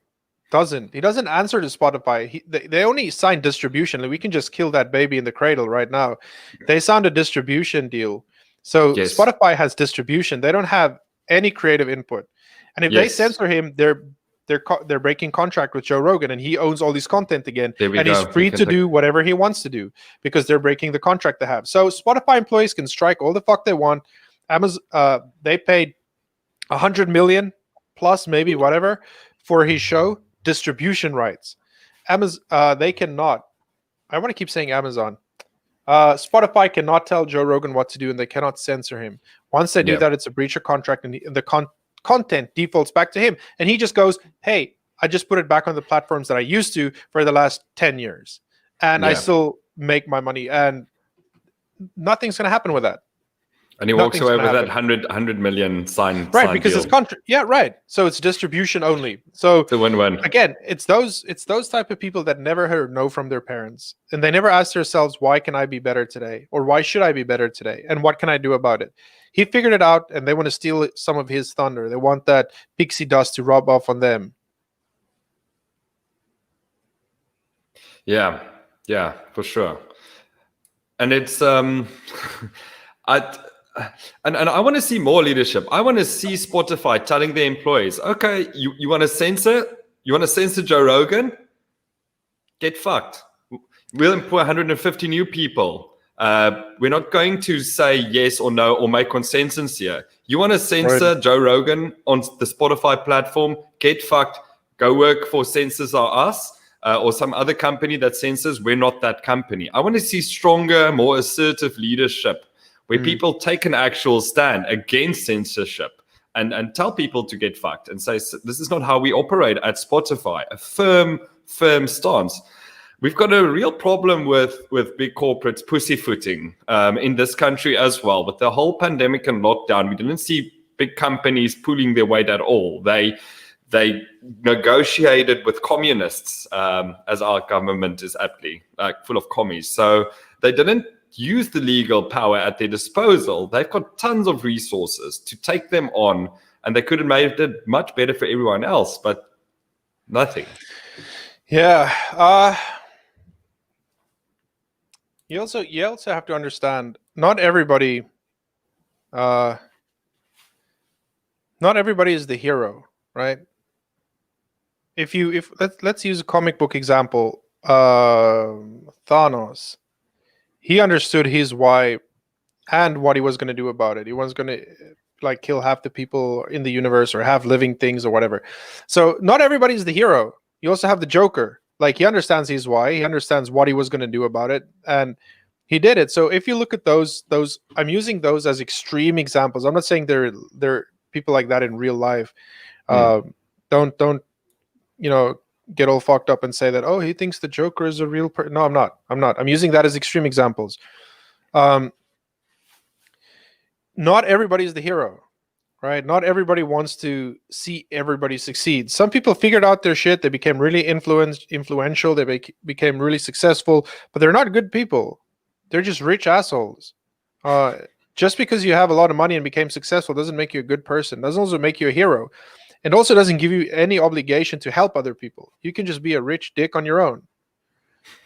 doesn't. He doesn't answer to Spotify. They only sign distribution. Like, we can just kill that baby in the cradle right now. They signed a distribution deal. So yes, Spotify has distribution. They don't have any creative input. And if they yes, censor him, they're breaking contract with Joe Rogan, and he owns all this content again, there we and go. he's free to do whatever he wants to do because they're breaking the contract they have. So Spotify employees can strike all the fuck they want. Amazon, they paid 100 million plus maybe whatever for his show distribution rights. Amazon, they cannot. I want to keep saying Amazon. Spotify cannot tell Joe Rogan what to do, and they cannot censor him. Once they do Yeah. that, it's a breach of contract, and the content defaults back to him, and he just goes, "Hey, I just put it back on the platforms that I used to for the last 10 years, and I Yeah. still make my money, and nothing's going to happen with that." And he walks Nothing's away gonna with that happen. 100 million sign Right, sign because deal. it's contract. Yeah, right. So it's distribution only. So It's a win-win. again, it's those type of people that never heard no from their parents, and they never ask themselves, why can I be better today, or why should I be better today, and what can I do about it? He figured it out, and they want to steal some of his thunder. They want that pixie dust to rub off on them. Yeah, for sure. And it's I and I want to see more leadership. I want to see Spotify telling their employees, okay, you want to censor Joe Rogan? Get fucked. We'll employ 150 new people. We're not going to say yes or no or make consensus here. You want to censor Joe Rogan on the Spotify platform? Get fucked. Go work for Censors Are Us or some other company that censors. We're not that company. I want to see stronger, more assertive leadership where people take an actual stand against censorship and tell people to get fucked and say, this is not how we operate at Spotify. A firm stance. We've got a real problem with big corporates pussyfooting in this country as well. With the whole pandemic and lockdown, we didn't see big companies pulling their weight at all. They negotiated with communists, as our government is aptly full of commies. So they didn't use the legal power at their disposal. They've got tons of resources to take them on, and they could have made it much better for everyone else, but nothing. Yeah. You also have to understand, not everybody is the hero, right? If let's use a comic book example, Thanos. He understood his why and what he was going to do about it. He was going to like kill half the people in the universe or have living things or whatever. So not everybody's the hero. You also have the Joker. Like, he understands his why. He understands what he was going to do about it, and he did it. So if you look at those, I'm using those as extreme examples. I'm not saying they're people like that in real life. Don't get all fucked up and say that, oh, he thinks the Joker is a real person. No, I'm not. I'm using that as extreme examples. Not everybody is the hero, right? Not everybody wants to see everybody succeed. Some people figured out their shit. They became really influential. They became really successful, but they're not good people. They're just rich assholes. Just because you have a lot of money and became successful doesn't make you a good person. Doesn't also make you a hero. And also doesn't give you any obligation to help other people. You can just be a rich dick on your own.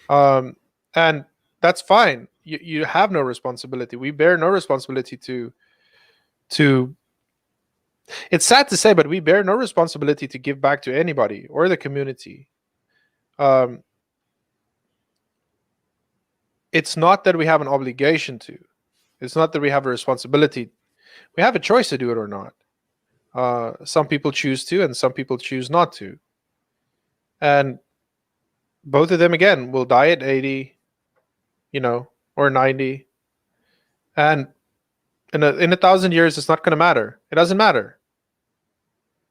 And that's fine. You have no responsibility. We bear no responsibility to it's sad to say, but we bear no responsibility to give back to anybody or the community. It's not that we have an obligation to. It's not that we have a responsibility. We have a choice to do it or not. Some people choose to, and some people choose not to. And both of them, again, will die at 80, or 90. And in 1,000 years, it's not going to matter. It doesn't matter.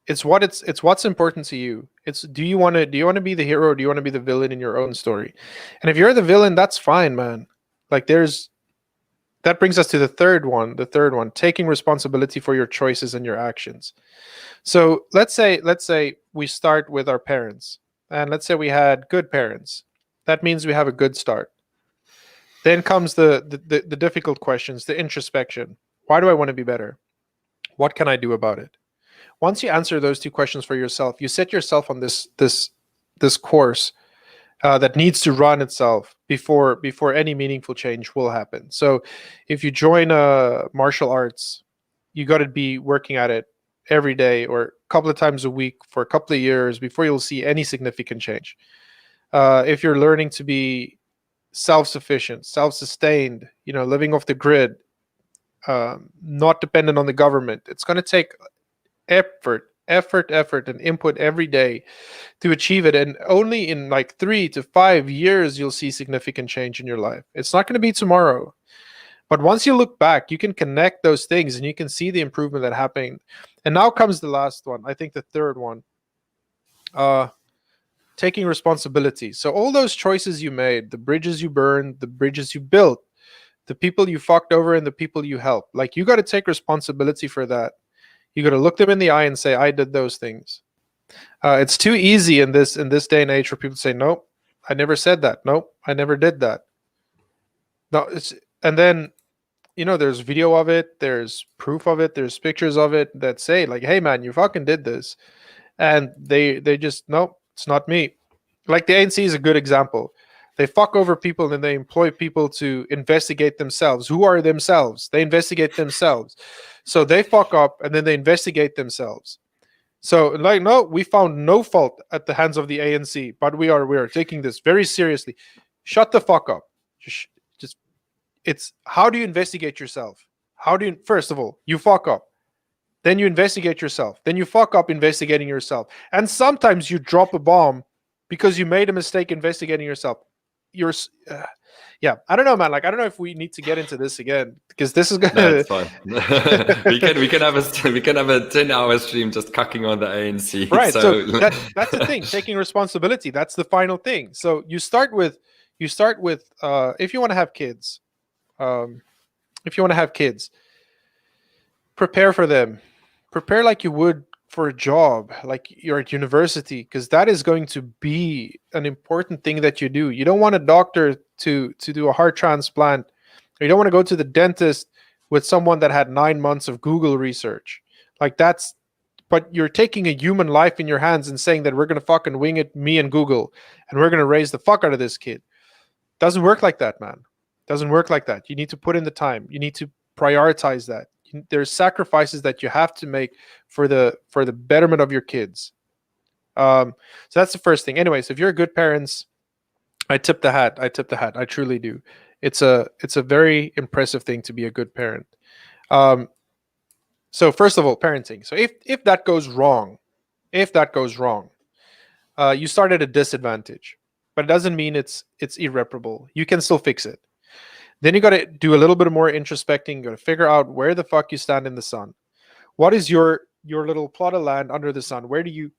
It's what's important to you. It's do you want to be the hero, or do you want to be the villain in your own story? And if you're the villain, that's fine, man. Like that brings us to the third one, taking responsibility for your choices and your actions. So let's say we start with our parents, and let's say we had good parents. That means we have a good start. Then comes the difficult questions, the introspection. Why do I want to be better? What can I do about it? Once you answer those two questions for yourself, you set yourself on this course that needs to run itself before any meaningful change will happen. So, if you join martial arts, you got to be working at it every day or a couple of times a week for a couple of years before you'll see any significant change. If you're learning to be self-sufficient, self-sustained, living off the grid, not dependent on the government, it's going to take effort and input every day to achieve it. And only in like 3 to 5 years you'll see significant change in your life. It's not going to be tomorrow, but once you look back, you can connect those things and you can see the improvement that happened. And now comes the last one, I think the third one, taking responsibility. So all those choices you made, the bridges you burned, the bridges you built, the people you fucked over, and the people you helped, like, you got to take responsibility for that. You got to look them in the eye and say, I did those things. It's too easy in this day and age for people to say, nope, I never said that. Nope, I never did that. No, and then, there's video of it, there's proof of it, there's pictures of it that say, like, hey man, you fucking did this. And they just, nope, it's not me. Like the ANC is a good example. They fuck over people and then they employ people to investigate themselves. Who are themselves? They investigate themselves. So they fuck up and then they investigate themselves. So, like, no, we found no fault at the hands of the ANC, but we are taking this very seriously. Shut the fuck up. Just it's, how do you investigate yourself? First of all, you fuck up. Then you investigate yourself. Then you fuck up investigating yourself. And sometimes you drop a bomb because you made a mistake investigating yourself. Yeah, I don't know, man. Like, I don't know if we need to get into this again because this is gonna. No, it's fine. we can have a 10-hour stream just cucking on the ANC. Right. So that's the thing. Taking responsibility. That's the final thing. So you start with if you want to have kids, prepare for them. Prepare like you would for a job, like you're at university, because that is going to be an important thing that you do. You don't want a doctor to do a heart transplant, or you don't want to go to the dentist with someone that had 9 months of Google research. Like, but you're taking a human life in your hands and saying that we're going to fucking wing it, me and Google, and we're going to raise the fuck out of this kid. Doesn't work like that, man. Doesn't work like that. You need to put in the time. You need to prioritize that. There's sacrifices that you have to make for the betterment of your kids. So that's the first thing. Anyways, if you're good parents, I tip the hat. I truly do. It's a very impressive thing to be a good parent. So first of all, parenting. So if that goes wrong, you start at a disadvantage, but it doesn't mean it's irreparable. You can still fix it. Then you got to do a little bit more introspecting. You got to figure out where the fuck you stand in the sun. What is your little plot of land under the sun? Where do you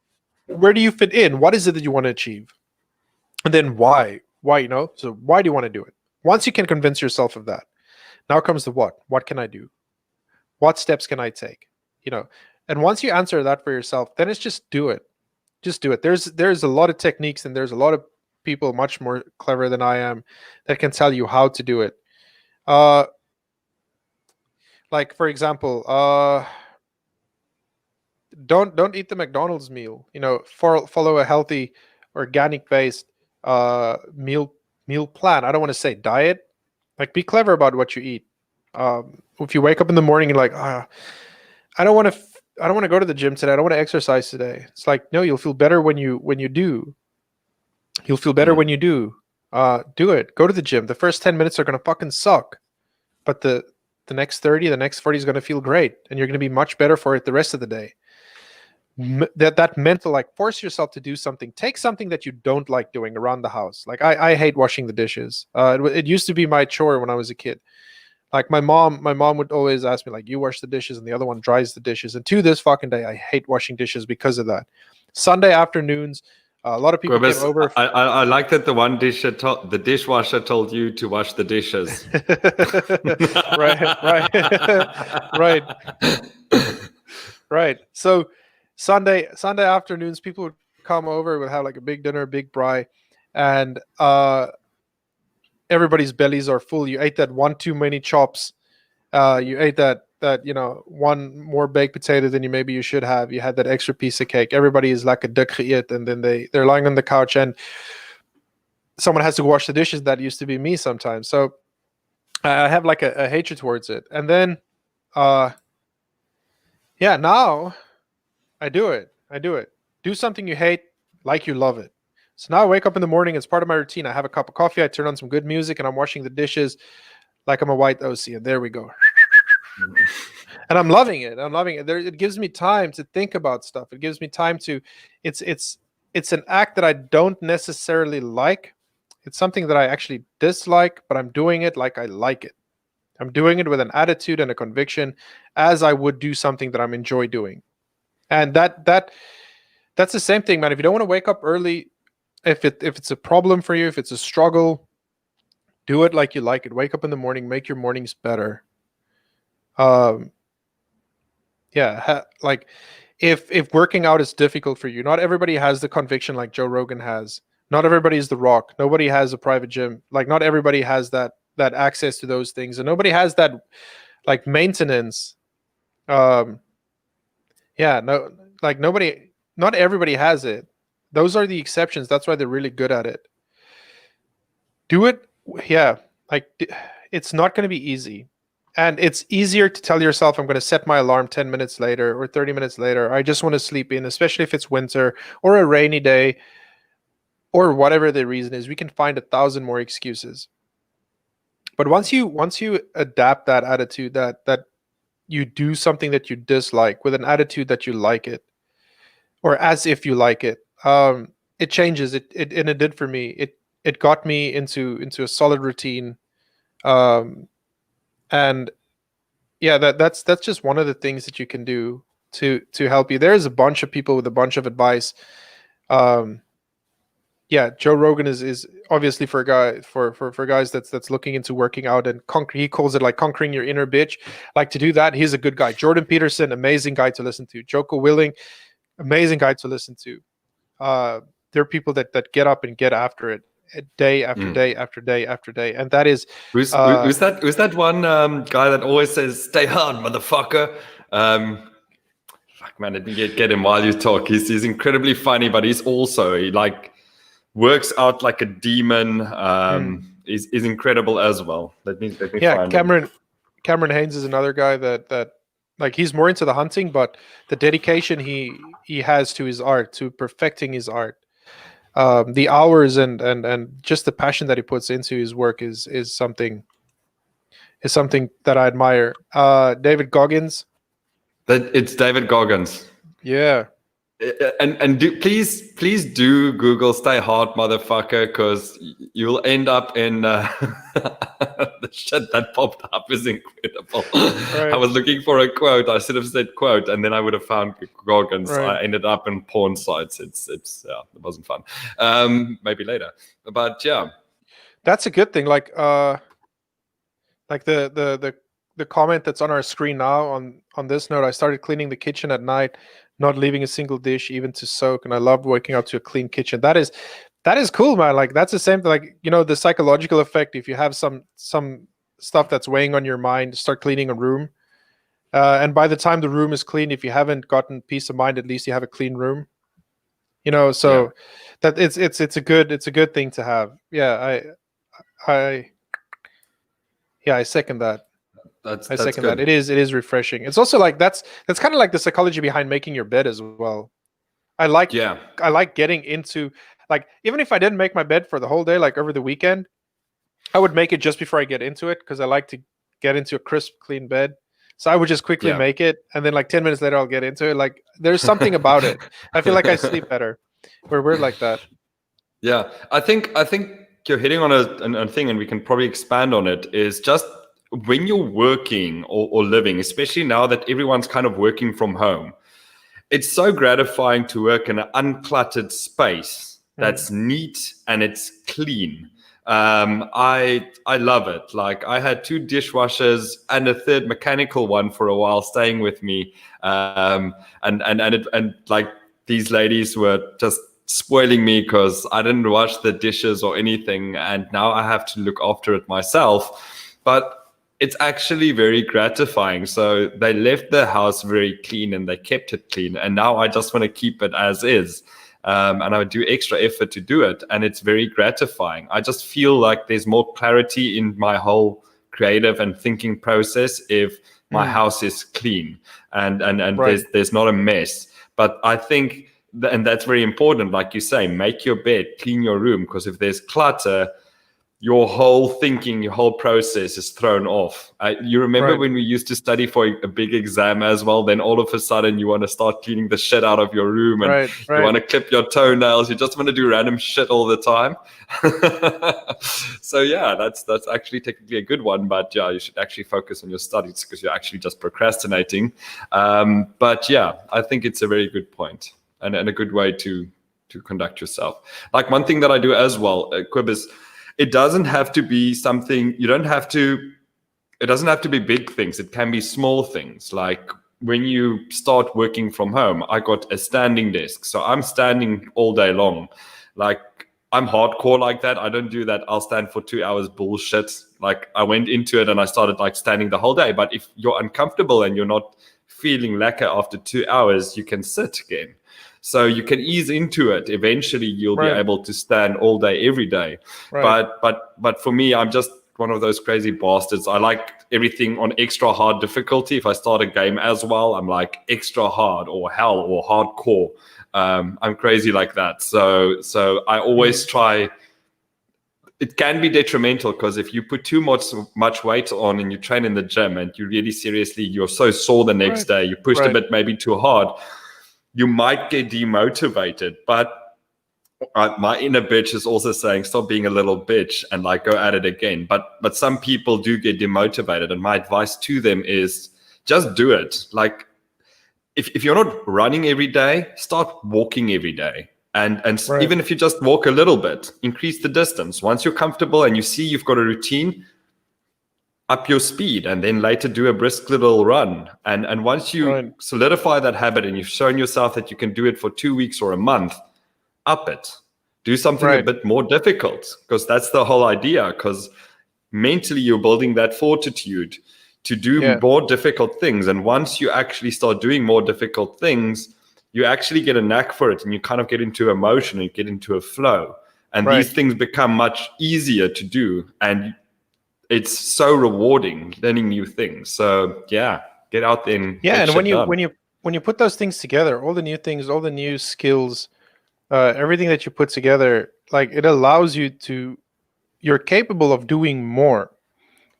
fit in? What is it that you want to achieve? And then why? So why do you want to do it? Once you can convince yourself of that, now comes the what. What can I do? What steps can I take? And once you answer that for yourself, then it's just do it. Just do it. There's a lot of techniques, and there's a lot of people much more clever than I am that can tell you how to do it. Like, for example, don't eat the McDonald's meal. Follow a healthy, organic based meal plan. I don't want to say diet. Like, be clever about what you eat. If you wake up in the morning and like, I don't want to go to the gym today. I don't want to exercise today. It's like, no, you'll feel better when you do. You'll feel better when you do. Do it. Go to the gym. The first 10 minutes are going to fucking suck. But the next 30, the next 40 is going to feel great. And you're going to be much better for it the rest of the day. That mental, like, force yourself to do something. Take something that you don't like doing around the house. Like, I hate washing the dishes. It used to be my chore when I was a kid. Like, my mom would always ask me, like, you wash the dishes and the other one dries the dishes. And to this fucking day, I hate washing dishes because of that. Sunday afternoons, A lot of people came Quibus, over. I like that the dishwasher told you to wash the dishes. Right, right, right. So Sunday afternoons, people would come over, would have like a big dinner, big braai, and everybody's bellies are full. You ate that one too many chops. You ate that one more baked potato than you should have. You had that extra piece of cake. Everybody is like a dik geëet, and then they're lying on the couch, and someone has to wash the dishes. That used to be me sometimes. So I have like a hatred towards it. And then now I do it. Do something you hate like you love it. So now I wake up in the morning, it's part of my routine. I have a cup of coffee, I turn on some good music, and I'm washing the dishes like I'm a white OC, and there we go. And I'm loving it. It gives me time to think about stuff. It gives me time to it's an act that I don't necessarily like. It's something that I actually dislike, but I'm doing it like I like it. I'm doing it with an attitude and a conviction, as I would do something that I'm enjoy doing. And that's the same thing, man. If you don't want to wake up early, if it's a problem for you, if it's a struggle, do it like you like it. Wake up in the morning, make your mornings better. Like if working out is difficult for you, not everybody has the conviction like Joe Rogan has. Not everybody is The Rock. Nobody has a private gym. Like not everybody has that access to those things, and nobody has that like maintenance. No, like not everybody has it. Those are the exceptions. That's why they're really good at it. Do it. Yeah. Like it's not going to be easy. And it's easier to tell yourself, I'm going to set my alarm 10 minutes later or 30 minutes later. I just want to sleep in, especially if it's winter or a rainy day or whatever the reason is. We can find 1,000 more excuses. But once you adapt that attitude, that you do something that you dislike with an attitude that you like it, or as if you like it, it changes. And it did for me. It got me into a solid routine. And yeah, that's just one of the things that you can do to help you. There's a bunch of people with a bunch of advice. Joe Rogan is obviously for guys that's looking into working out, and he calls it like conquering your inner bitch. Like to do that, he's a good guy. Jordan Peterson, amazing guy to listen to. Joko Willing, amazing guy to listen to. There are people that get up and get after it day after day after day after day, and that is who's that one guy that always says "Stay hard, motherfucker." Fuck man, let me get him while you talk. He's incredibly funny, but he's also he like works out like a demon. Is incredible as well. Let me find him. Cameron Haynes is another guy that like he's more into the hunting, but the dedication he has to his art, to perfecting his art, the hours and just the passion that he puts into his work is something that I admire. David Goggins. It's David Goggins. Yeah. And please do Google "Stay Hard, motherfucker," because you'll end up in the shit that popped up is incredible. Right. I was looking for a quote. I should have said quote, and then I would have found Goggins. Right. I ended up in porn sites. It's it wasn't fun. Maybe later, but yeah, that's a good thing. Like the comment that's on our screen now on this note. I started cleaning the kitchen at night, not leaving a single dish even to soak, and I loved waking up to a clean kitchen. That is cool, man. Like that's the same thing, like the psychological effect. If you have some stuff that's weighing on your mind, start cleaning a room, and by the time the room is clean, if you haven't gotten peace of mind, at least you have a clean room. So that it's a good thing to have. I second that. I second that. It is refreshing. It's also like that's kind of like the psychology behind making your bed as well. I like getting into, like, even if I didn't make my bed for the whole day, like over the weekend, I would make it just before I get into it, because I like to get into a crisp, clean bed. So I would just quickly make it, and then like 10 minutes later I'll get into it. Like there's something about it. I feel like I sleep better. We're like that. Yeah, I think you're hitting on a thing, and we can probably expand on it, is just when you're working or living, especially now that everyone's kind of working from home, it's so gratifying to work in an uncluttered space that's neat and it's clean. I love it. Like, I had 2 dishwashers and a third mechanical one for a while staying with me, and like, these ladies were just spoiling me because I didn't wash the dishes or anything, and now I have to look after it myself. But it's actually very gratifying. So they left the house very clean and they kept it clean, and now I just want to keep it as is. And I would do extra effort to do it, and it's very gratifying. I just feel like there's more clarity in my whole creative and thinking process if my house is clean and Right. there's not a mess. But I think, and that's very important, like you say, make your bed, clean your room, because if there's clutter, your whole thinking, your whole process is thrown off. You remember Right. when we used to study for a big exam as well, then all of a sudden you want to start cleaning the shit out of your room, and Right. you want to clip your toenails. You just want to do random shit all the time. So yeah, that's actually technically a good one, but yeah, you should actually focus on your studies because you're actually just procrastinating. But yeah, I think it's a very good point and a good way to conduct yourself. Like, one thing that I do as well, Kobus, it doesn't have to be something, it doesn't have to be big things. It can be small things. Like, when you start working from home, I got a standing desk. So I'm standing all day long. Like, I'm hardcore like that. I don't do that I'll stand for 2 hours bullshit. Like, I went into it and I started like standing the whole day. But if you're uncomfortable and you're not feeling lacquer after 2 hours, you can sit again. So you can ease into it. Eventually, you'll be able to stand all day, every day. Right. But for me, I'm just one of those crazy bastards. I like everything on extra hard difficulty. If I start a game as well, I'm like extra hard or hell or hardcore. I'm crazy like that. So I always try. It can be detrimental because if you put too much weight on and you train in the gym and you really seriously, you're so sore the next day, you pushed a bit maybe too hard, you might get demotivated. But my inner bitch is also saying, stop being a little bitch and like go at it again. But some people do get demotivated, and my advice to them is just do it. Like, if you're not running every day, start walking every day. And even if you just walk a little bit, increase the distance. Once you're comfortable and you see you've got a routine, up your speed, and then later do a brisk little run. And once you solidify that habit and you've shown yourself that you can do it for 2 weeks or a month, up it. Do something a bit more difficult, because that's the whole idea. Because mentally you're building that fortitude to do more difficult things. And once you actually start doing more difficult things, you actually get a knack for it, and you kind of get into emotion and get into a flow. And these things become much easier to do. And it's so rewarding learning new things. So yeah, get out there and and when you put those things together, all the new things, all the new skills, everything that you put together, like, it allows you you're capable of doing more.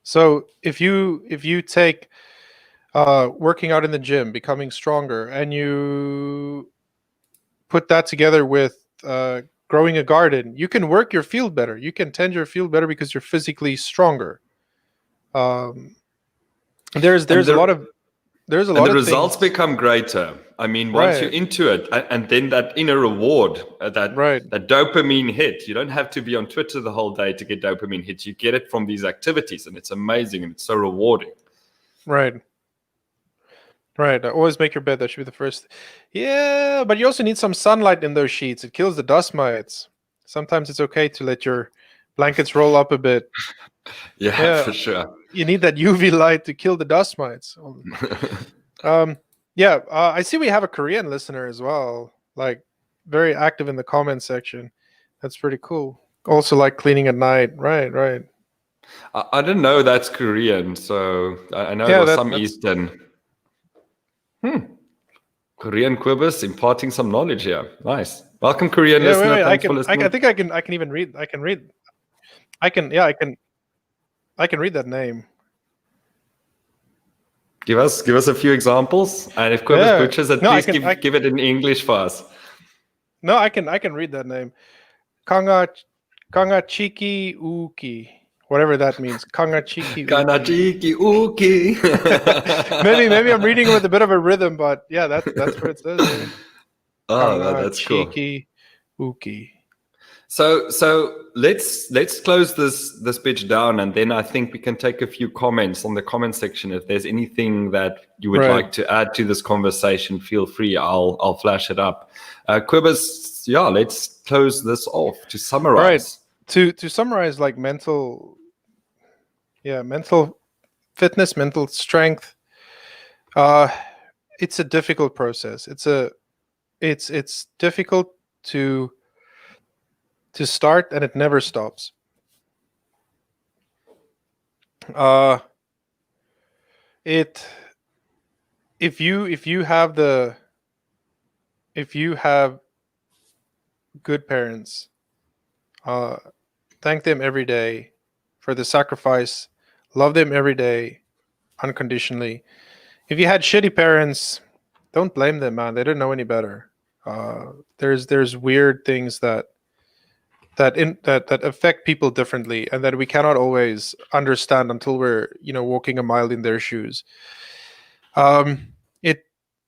So if you take working out in the gym, becoming stronger, and you put that together with growing a garden, you can work your field better. You can tend your field better because you're physically stronger. There's a lot of results things. become greater. I mean, once you're into it, and then that inner reward, that dopamine hit. You don't have to be on Twitter the whole day to get dopamine hits. You get it from these activities, and it's amazing and it's so rewarding. Right. Always make your bed. That should be the first. Yeah, but you also need some sunlight in those sheets. It kills the dust mites. Sometimes it's okay to let your blankets roll up a bit. Yeah, for sure. You need that UV light to kill the dust mites. I see we have a Korean listener as well, like very active in the comment section. That's pretty cool. Also like cleaning at night. Right. I didn't know that's Korean, so I know it was some Eastern. Korean Kobus imparting some knowledge here. Nice. Welcome, Korean listener. Wait. Thanks for listening. I think I can even read. I can read that name. Give us a few examples, and if Kobus butchers it, please give it in English for us. No, I can read that name. Kanga Chiki Uki. whatever that means. Kangachiki. Kanachiki uki. maybe I'm reading it with a bit of a rhythm, but yeah, that's what it says here. Oh, no, that's cool. Kangachiki uki. So let's close this pitch down, and then I think we can take a few comments on the comment section. If there's anything that you would like to add to this conversation, feel free. I'll flash it up. Kobus, yeah, let's close this off to summarize. Right. To summarize, like mental fitness, mental strength. It's a difficult process. It's difficult to start, and it never stops. If you have good parents, thank them every day for the sacrifice. Love them every day, unconditionally. If you had shitty parents, don't blame them, man. They didn't know any better. There's weird things that affect people differently, and that we cannot always understand until we're walking a mile in their shoes.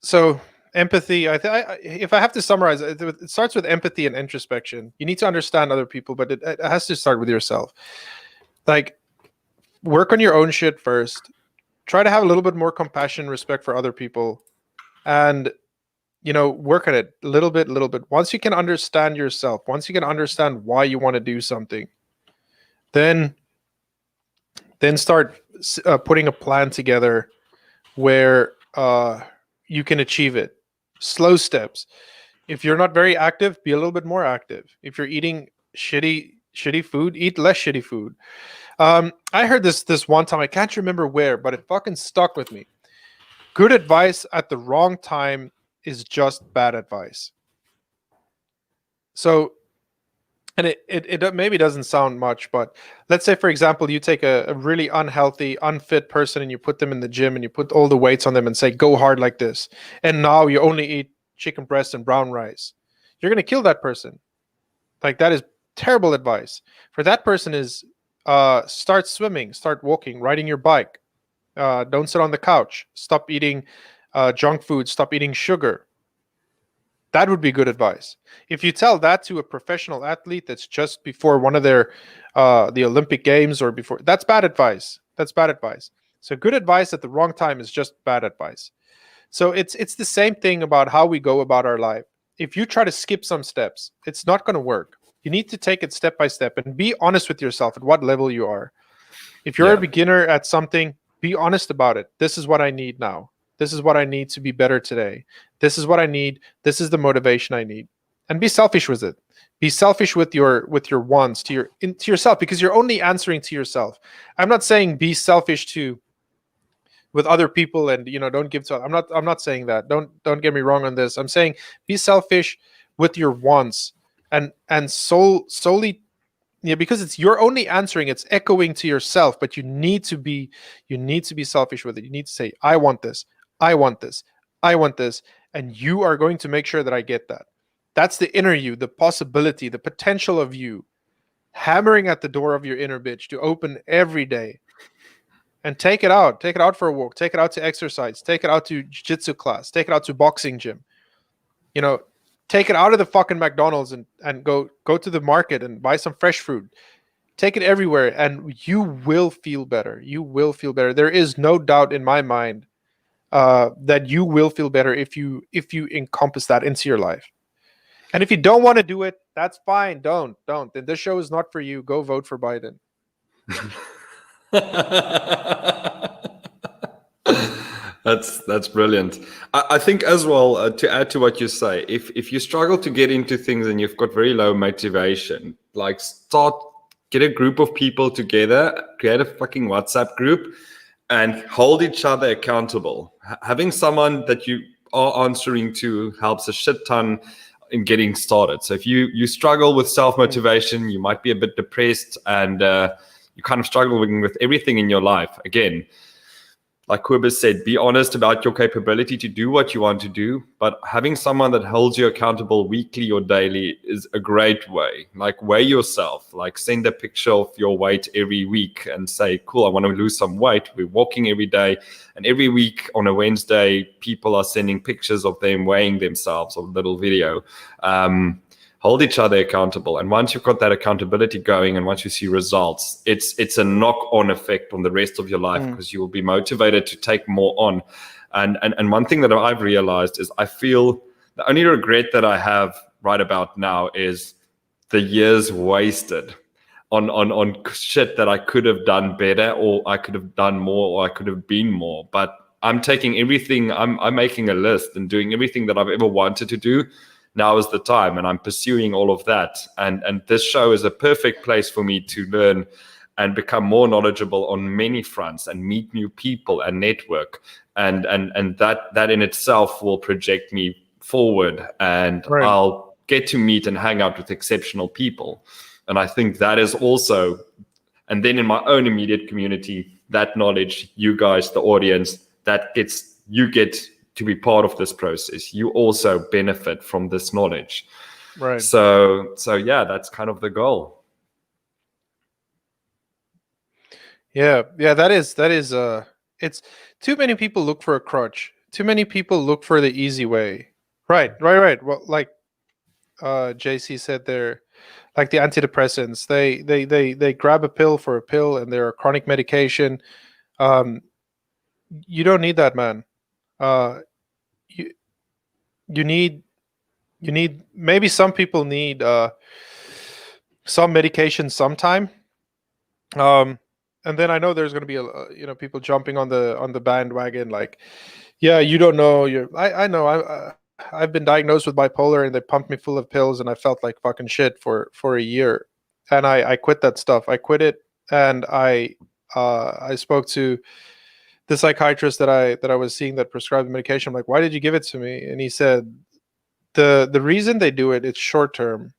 So empathy. If I have to summarize, it starts with empathy and introspection. You need to understand other people, but it has to start with yourself. Like, work on your own shit first. Try to have a little bit more compassion, respect for other people, and work on it little bit. Once you can understand yourself, once you can understand why you want to do something, then start putting a plan together where you can achieve it. Slow steps. If you're not very active, be a little bit more active. If you're eating shitty food, eat less shitty food. I heard this one time, I can't remember where, but it fucking stuck with me. Good advice at the wrong time is just bad advice. So, and it maybe doesn't sound much, but let's say, for example, you take a really unhealthy, unfit person and you put them in the gym and you put all the weights on them and say, go hard like this. And now you only eat chicken breast and brown rice. You're going to kill that person. Like, that is terrible advice. For that person is start swimming, start walking, riding your bike. Don't sit on the couch. Stop eating junk food. Stop eating sugar. That would be good advice. If you tell that to a professional athlete that's just before one of their the Olympic Games or before, that's bad advice. That's bad advice. So good advice at the wrong time is just bad advice. So it's the same thing about how we go about our life. If you try to skip some steps, it's not going to work. You need to take it step by step and be honest with yourself at what level you are. If you're a beginner at something, be honest about it. This is what I need now. This is what I need to be better today. This is what I need. This is the motivation I need. And be selfish with it. Be selfish with your wants to yourself, because you're only answering to yourself. I'm not saying be selfish with other people and don't give to. I'm not saying that. Don't get me wrong on this. I'm saying be selfish with your wants and solely. Yeah, because you're only answering, it's echoing to yourself, but you need to be selfish with it. You need to say, I want this, I want this, I want this, and you are going to make sure that I get that. That's the inner you, the possibility, the potential of you hammering at the door of your inner bitch to open every day. And take it out for a walk, take it out to exercise, take it out to jiu-jitsu class, take it out to boxing gym. Take it out of the fucking McDonald's and go to the market and buy some fresh fruit. Take it everywhere and you will feel better. You will feel better. There is no doubt in my mind that you will feel better if you encompass that into your life. And if you don't want to do it, that's fine. Don't. Then this show is not for you. Go vote for Biden. That's brilliant. I think as well, to add to what you say, if you struggle to get into things and you've got very low motivation, like get a group of people together, create a fucking WhatsApp group and hold each other accountable. Having someone that you are answering to helps a shit ton in getting started. So if you struggle with self-motivation, you might be a bit depressed and you're kind of struggling with everything in your life. Again, like Kobus said, be honest about your capability to do what you want to do, but having someone that holds you accountable weekly or daily is a great way. Like, weigh yourself, like send a picture of your weight every week and say, cool, I want to lose some weight. We're walking every day. And every week on a Wednesday, people are sending pictures of them weighing themselves, or a little video. Hold each other accountable. And once you've got that accountability going, and once you see results, it's a knock-on effect on the rest of your life, because you will be motivated to take more on. And one thing that I've realized is, I feel the only regret that I have right about now is the years wasted on shit that I could have done better, or I could have done more, or I could have been more. But I'm taking everything, I'm making a list and doing everything that I've ever wanted to do. Now is the time, and I'm pursuing all of that. And this show is a perfect place for me to learn and become more knowledgeable on many fronts, and meet new people and network. And that in itself will project me forward, and Right. I'll get to meet and hang out with exceptional people. And I think that is also, and then in my own immediate community, that knowledge, you guys, the audience, you get to be part of this process. You also benefit from this knowledge. Right. So yeah, that's kind of the goal. Yeah, that is it's too many people look for a crutch. Too many people look for the easy way. Right. Well, like JC said there, like the antidepressants, they grab a pill for a pill, and they're a chronic medication. You don't need that, man. You you need maybe some people need some medication sometime. And then I know there's going to be people jumping on the bandwagon, like, yeah, you don't know, I know, I've been diagnosed with bipolar, and they pumped me full of pills, and I felt like fucking shit for a year, and I quit that stuff. I quit it, and I spoke to the psychiatrist that I was seeing that prescribed the medication. I'm like, why did you give it to me? And he said the reason they do it, it's short term,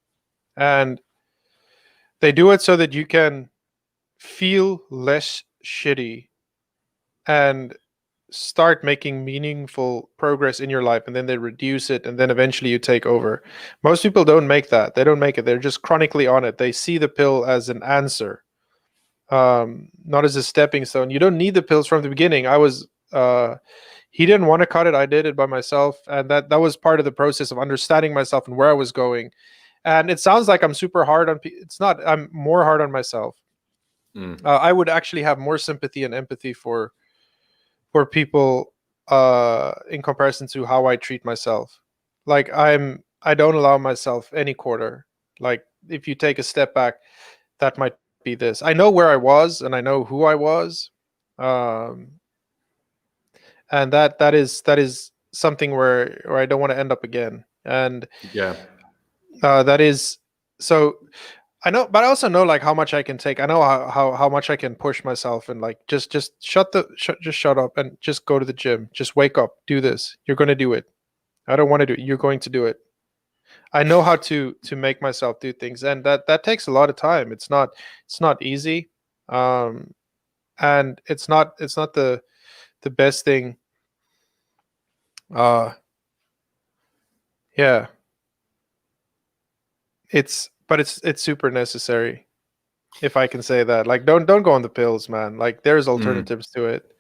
and they do it so that you can feel less shitty and start making meaningful progress in your life, and then they reduce it, and then eventually you take over. Most people don't make that. They don't make it. They're just chronically on it. They see the pill as an answer, not as a stepping stone. You don't need the pills from the beginning. He didn't want to cut it. I did it by myself, and that was part of the process of understanding myself and where I was going. And it sounds like I'm super hard on it's not. I'm more hard on myself. I would actually have more sympathy and empathy for people in comparison to how I treat myself. Like, I don't allow myself any quarter. Like, if you take a step back, that might be this. I know where I was, and I know who I was, and that is something where I don't want to end up again. And yeah, that is so. I know, but I also know, like, how much I can take. I know how much I can push myself, and like just shut up and just go to the gym. Just wake up, do this. You're going to do it. I don't want to do it. You're going to do it. I know how to make myself do things, and that takes a lot of time. It's not easy, and it's not the best thing. Yeah, but it's super necessary, if I can say that. Like, don't go on the pills, man. Like, there's alternatives to it.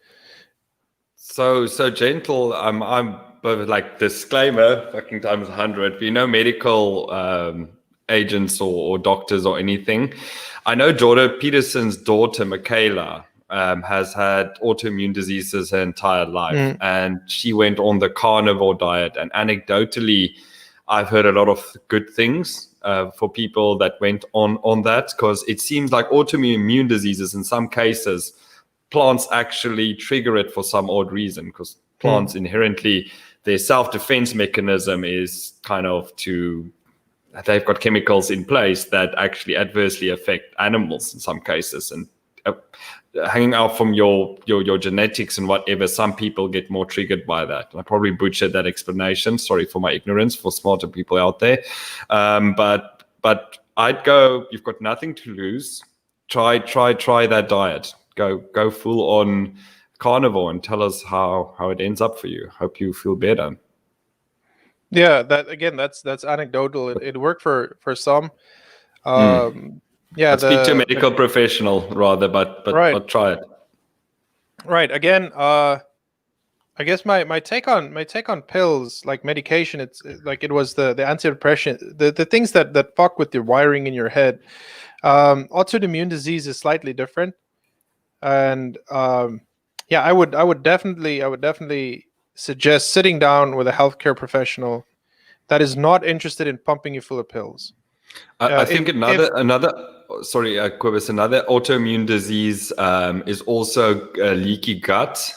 So gentle. I'm but like, disclaimer, fucking times 100. We know medical agents or doctors or anything. I know Jordan Peterson's daughter Michaela has had autoimmune diseases her entire life, and she went on the carnivore diet. And anecdotally, I've heard a lot of good things for people that went on that, because it seems like autoimmune diseases, in some cases, plants actually trigger it for some odd reason, because plants inherently, their self-defense mechanism is kind of they've got chemicals in place that actually adversely affect animals in some cases. And hanging out from your genetics and whatever, some people get more triggered by that. I probably butchered that explanation. Sorry for my ignorance, for smarter people out there. But I'd go, you've got nothing to lose. Try that diet. Go full on carnivore and tell us how it ends up for you. Hope you feel better. Yeah, that's anecdotal. It worked for some. Yeah, But speak to a the medical professional rather, right, but try it. right. Again, I guess my take on pills, like medication, like it was the antidepressant, the things that fuck with the wiring in your head. Autoimmune disease is slightly different, and yeah, I would definitely suggest sitting down with a healthcare professional that is not interested in pumping you full of pills. I think If another sorry, Kobus, another autoimmune disease is also leaky gut.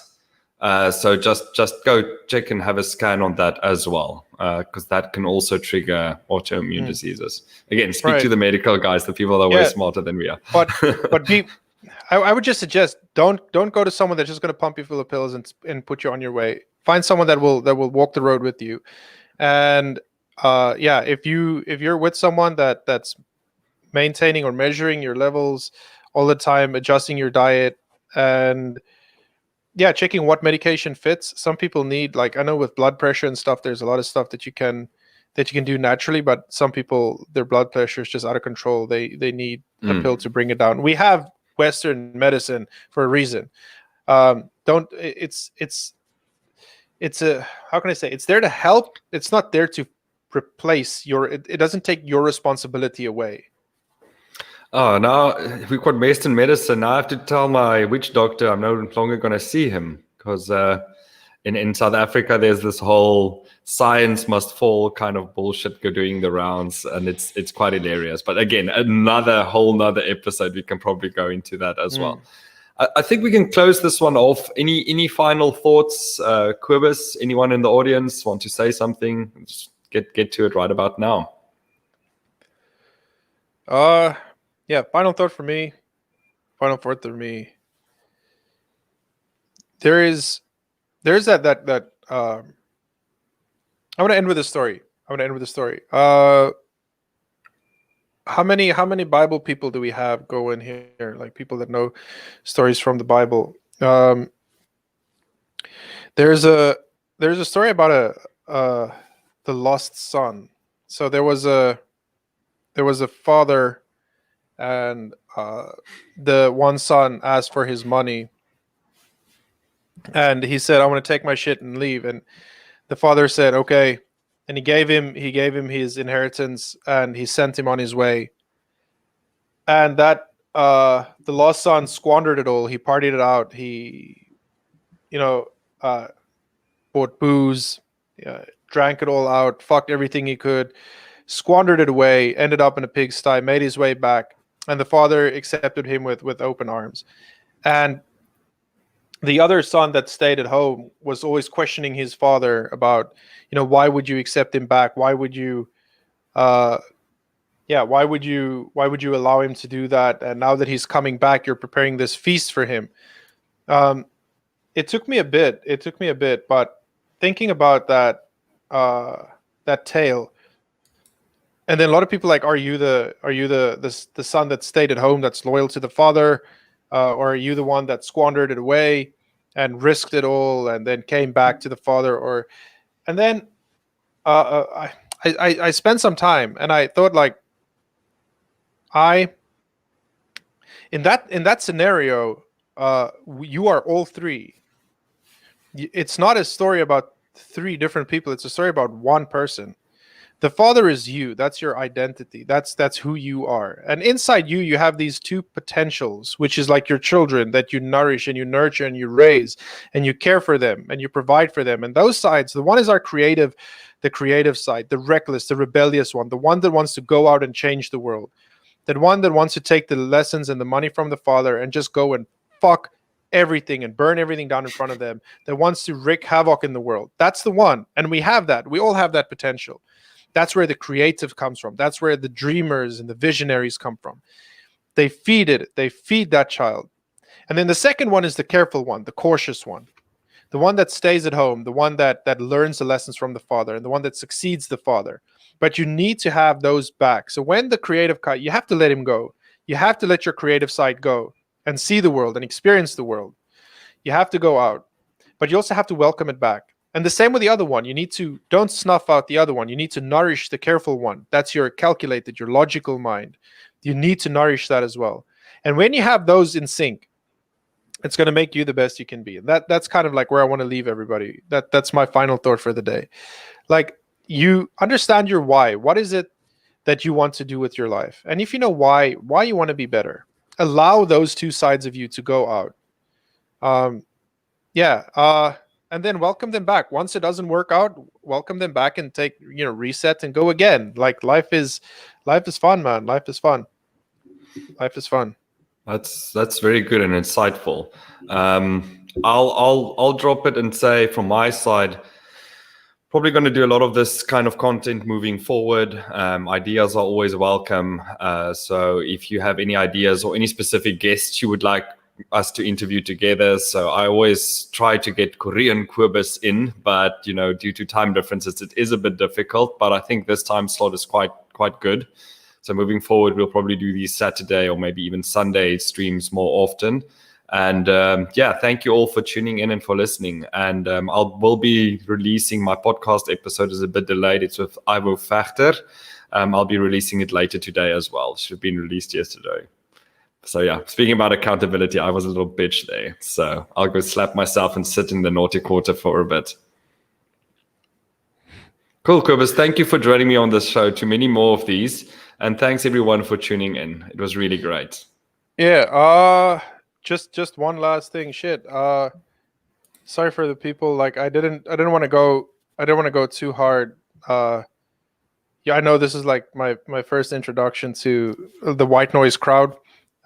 So just go check and have a scan on that as well, because that can also trigger autoimmune diseases. Again, speak to right, the medical guys, the people that are way yeah, smarter than we are. but be I would just suggest don't go to someone that's just going to pump you full of pills and put you on your way. Find someone that will walk the road with you. And yeah, if you're with someone that's maintaining or measuring your levels all the time, adjusting your diet, and yeah, checking what medication fits. Some people need, like, I know with blood pressure and stuff, there's a lot of stuff that you can do naturally, but some people, their blood pressure is just out of control. They need a pill to bring it down. We have Western medicine for a reason. Don't it's a, how can I say, it's there to help. It's not there to replace your, it doesn't take your responsibility away. Oh, now we've got Western medicine. Now I have to tell my witch doctor I'm no longer going to see him because in South Africa there's this whole science must fall kind of bullshit doing the rounds, and it's quite hilarious. But again, whole nother episode. We can probably go into that as well. I think we can close this one off. Any final thoughts, Kobus? Anyone in the audience want to say something? Just get to it right about now. Yeah, final thought for me. Final thought for me. There's that I want to end with a story. How many Bible people do we have going here? Like people that know stories from the Bible. There's a story about the lost son. So there was a father, and the one son asked for his money, and he said, "I want to take my shit and leave." And the father said, "Okay," and he gave him his inheritance, and he sent him on his way. And that the lost son squandered it all. He partied it out. He, bought booze, drank it all out, fucked everything he could, squandered it away, ended up in a pigsty, made his way back, and the father accepted him with open arms. And the other son that stayed at home was always questioning his father about, why would you accept him back? Why would you, why would you allow him to do that? And now that he's coming back, you're preparing this feast for him. It took me a bit, but thinking about that, that tale, and then a lot of people like, are you the son that stayed at home that's loyal to the father, or are you the one that squandered it away and risked it all and then came back to the father? Or, and then I spent some time and I thought, like, in that scenario, you are all three. It's not a story about three different people. It's a story about one person. The father is you. That's your identity. That's who you are. And inside you, you have these two potentials, which is like your children that you nourish and you nurture and you raise and you care for them and you provide for them. And those sides, the one is the creative side, the reckless, the rebellious one, the one that wants to go out and change the world, that one that wants to take the lessons and the money from the father and just go and fuck everything and burn everything down in front of them, that wants to wreak havoc in the world. That's the one. And we have that. We all have that potential. That's where the creative comes from. That's where the dreamers and the visionaries come from. They feed it. They feed that child. And then the second one is the careful one, the cautious one, the one that stays at home, the one that learns the lessons from the father, and the one that succeeds the father. But you need to have those back. So when the creative cut, you have to let him go. You have to let your creative side go and see the world and experience the world. You have to go out, but you also have to welcome it back. And the same with the other one. You need to don't snuff out the other one. You need to nourish the careful one. That's your calculated, your logical mind. You need to nourish that as well. And when you have those in sync, it's going to make you the best you can be. And that's kind of like where I want to leave everybody. That's my final thought for the day. Like, you understand your why. What is it that you want to do with your life? And if you know why you want to be better, allow those two sides of you to go out. And then welcome them back. Once it doesn't work out, welcome them back and take, reset and go again. Like, life is fun, man. Life is fun. That's very good and insightful. I'll drop it and say from my side, probably going to do a lot of this kind of content moving forward. Ideas are always welcome. So if you have any ideas or any specific guests you would like us to interview together. So I always try to get Korean Kobus in, but due to time differences, it is a bit difficult. But I think this time slot is quite good. So moving forward, we'll probably do these Saturday or maybe even Sunday streams more often. And thank you all for tuning in and for listening. And we'll be releasing my podcast episode is a bit delayed. It's with Ivo Fachter. I'll be releasing it later today as well. It should have been released yesterday. So yeah, speaking about accountability, I was a little bitch there. So I'll go slap myself and sit in the naughty quarter for a bit. Cool, Kobus. Thank you for joining me on this show. To many more of these. And thanks everyone for tuning in. It was really great. Yeah. Just one last thing. Sorry for the people. Like, I didn't want to go too hard. I know this is like my first introduction to the white noise crowd.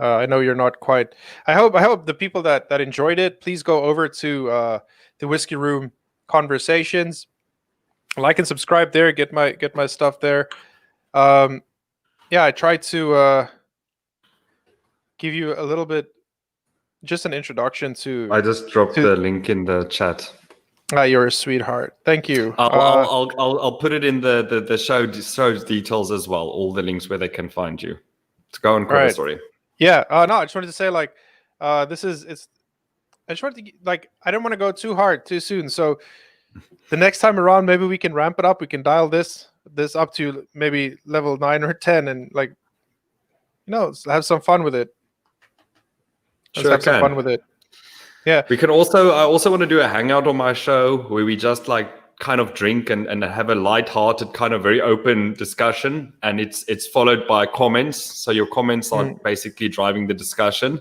I know you're not quite. I hope the people that enjoyed it, please go over to the Whiskey Room Conversations, like and subscribe there. Get my stuff there. I tried to give you a little bit, just an introduction to. I just dropped the link in the chat. You're a sweetheart. Thank you. I'll put it in the show details as well. All the links where they can find you. Let's go on, Kobus. Sorry. Yeah. No, I just wanted to say, like, I just wanted to, like, I don't want to go too hard too soon. So the next time around, maybe we can ramp it up. We can dial this up to maybe level 9 or 10, and like, have some fun with it. Some fun with it. Yeah. We can also. I also want to do a hangout on my show where we just like kind of drink and have a light-hearted kind of very open discussion, and it's followed by comments. So your comments are basically driving the discussion.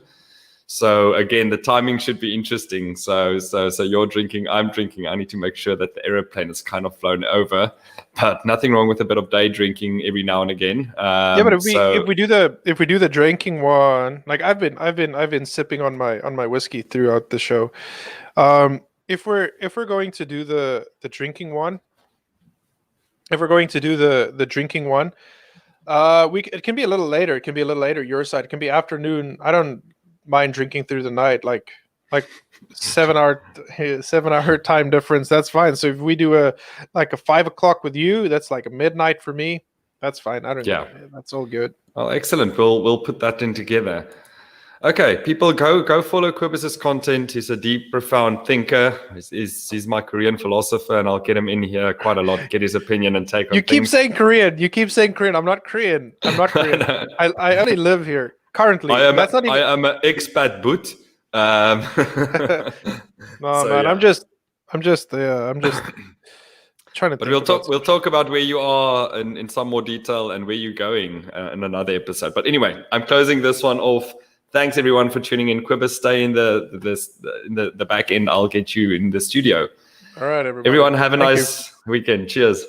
So again, the timing should be interesting. So you're drinking, I'm drinking. I need to make sure that the airplane is kind of flown over, but nothing wrong with a bit of day drinking every now and again. But if we do the drinking one, like I've been sipping on my whiskey throughout the show. If we're going to do the drinking one, it can be a little later. It can be a little later your side. It can be afternoon. I don't mind drinking through the night, like 7 hour time difference. That's fine. So if we do a 5 o'clock with you, that's like a midnight for me. That's fine. I don't know. That's all good. Well, excellent. We'll put that in together. Okay, people, go follow Kobus's content. He's a deep, profound thinker. He's my Korean philosopher, and I'll get him in here quite a lot, get his opinion and take on You keep things. saying Korean. I'm not Korean. I only live here currently. I am an expat boot. No, so, man, yeah. I'm just trying to. But we'll talk about where you are in some more detail and where you're going in another episode. But anyway, I'm closing this one off. Thanks everyone for tuning in. Kobus, stay in the back end. I'll get you in the studio. All right, everybody. Everyone, have a nice weekend. Cheers.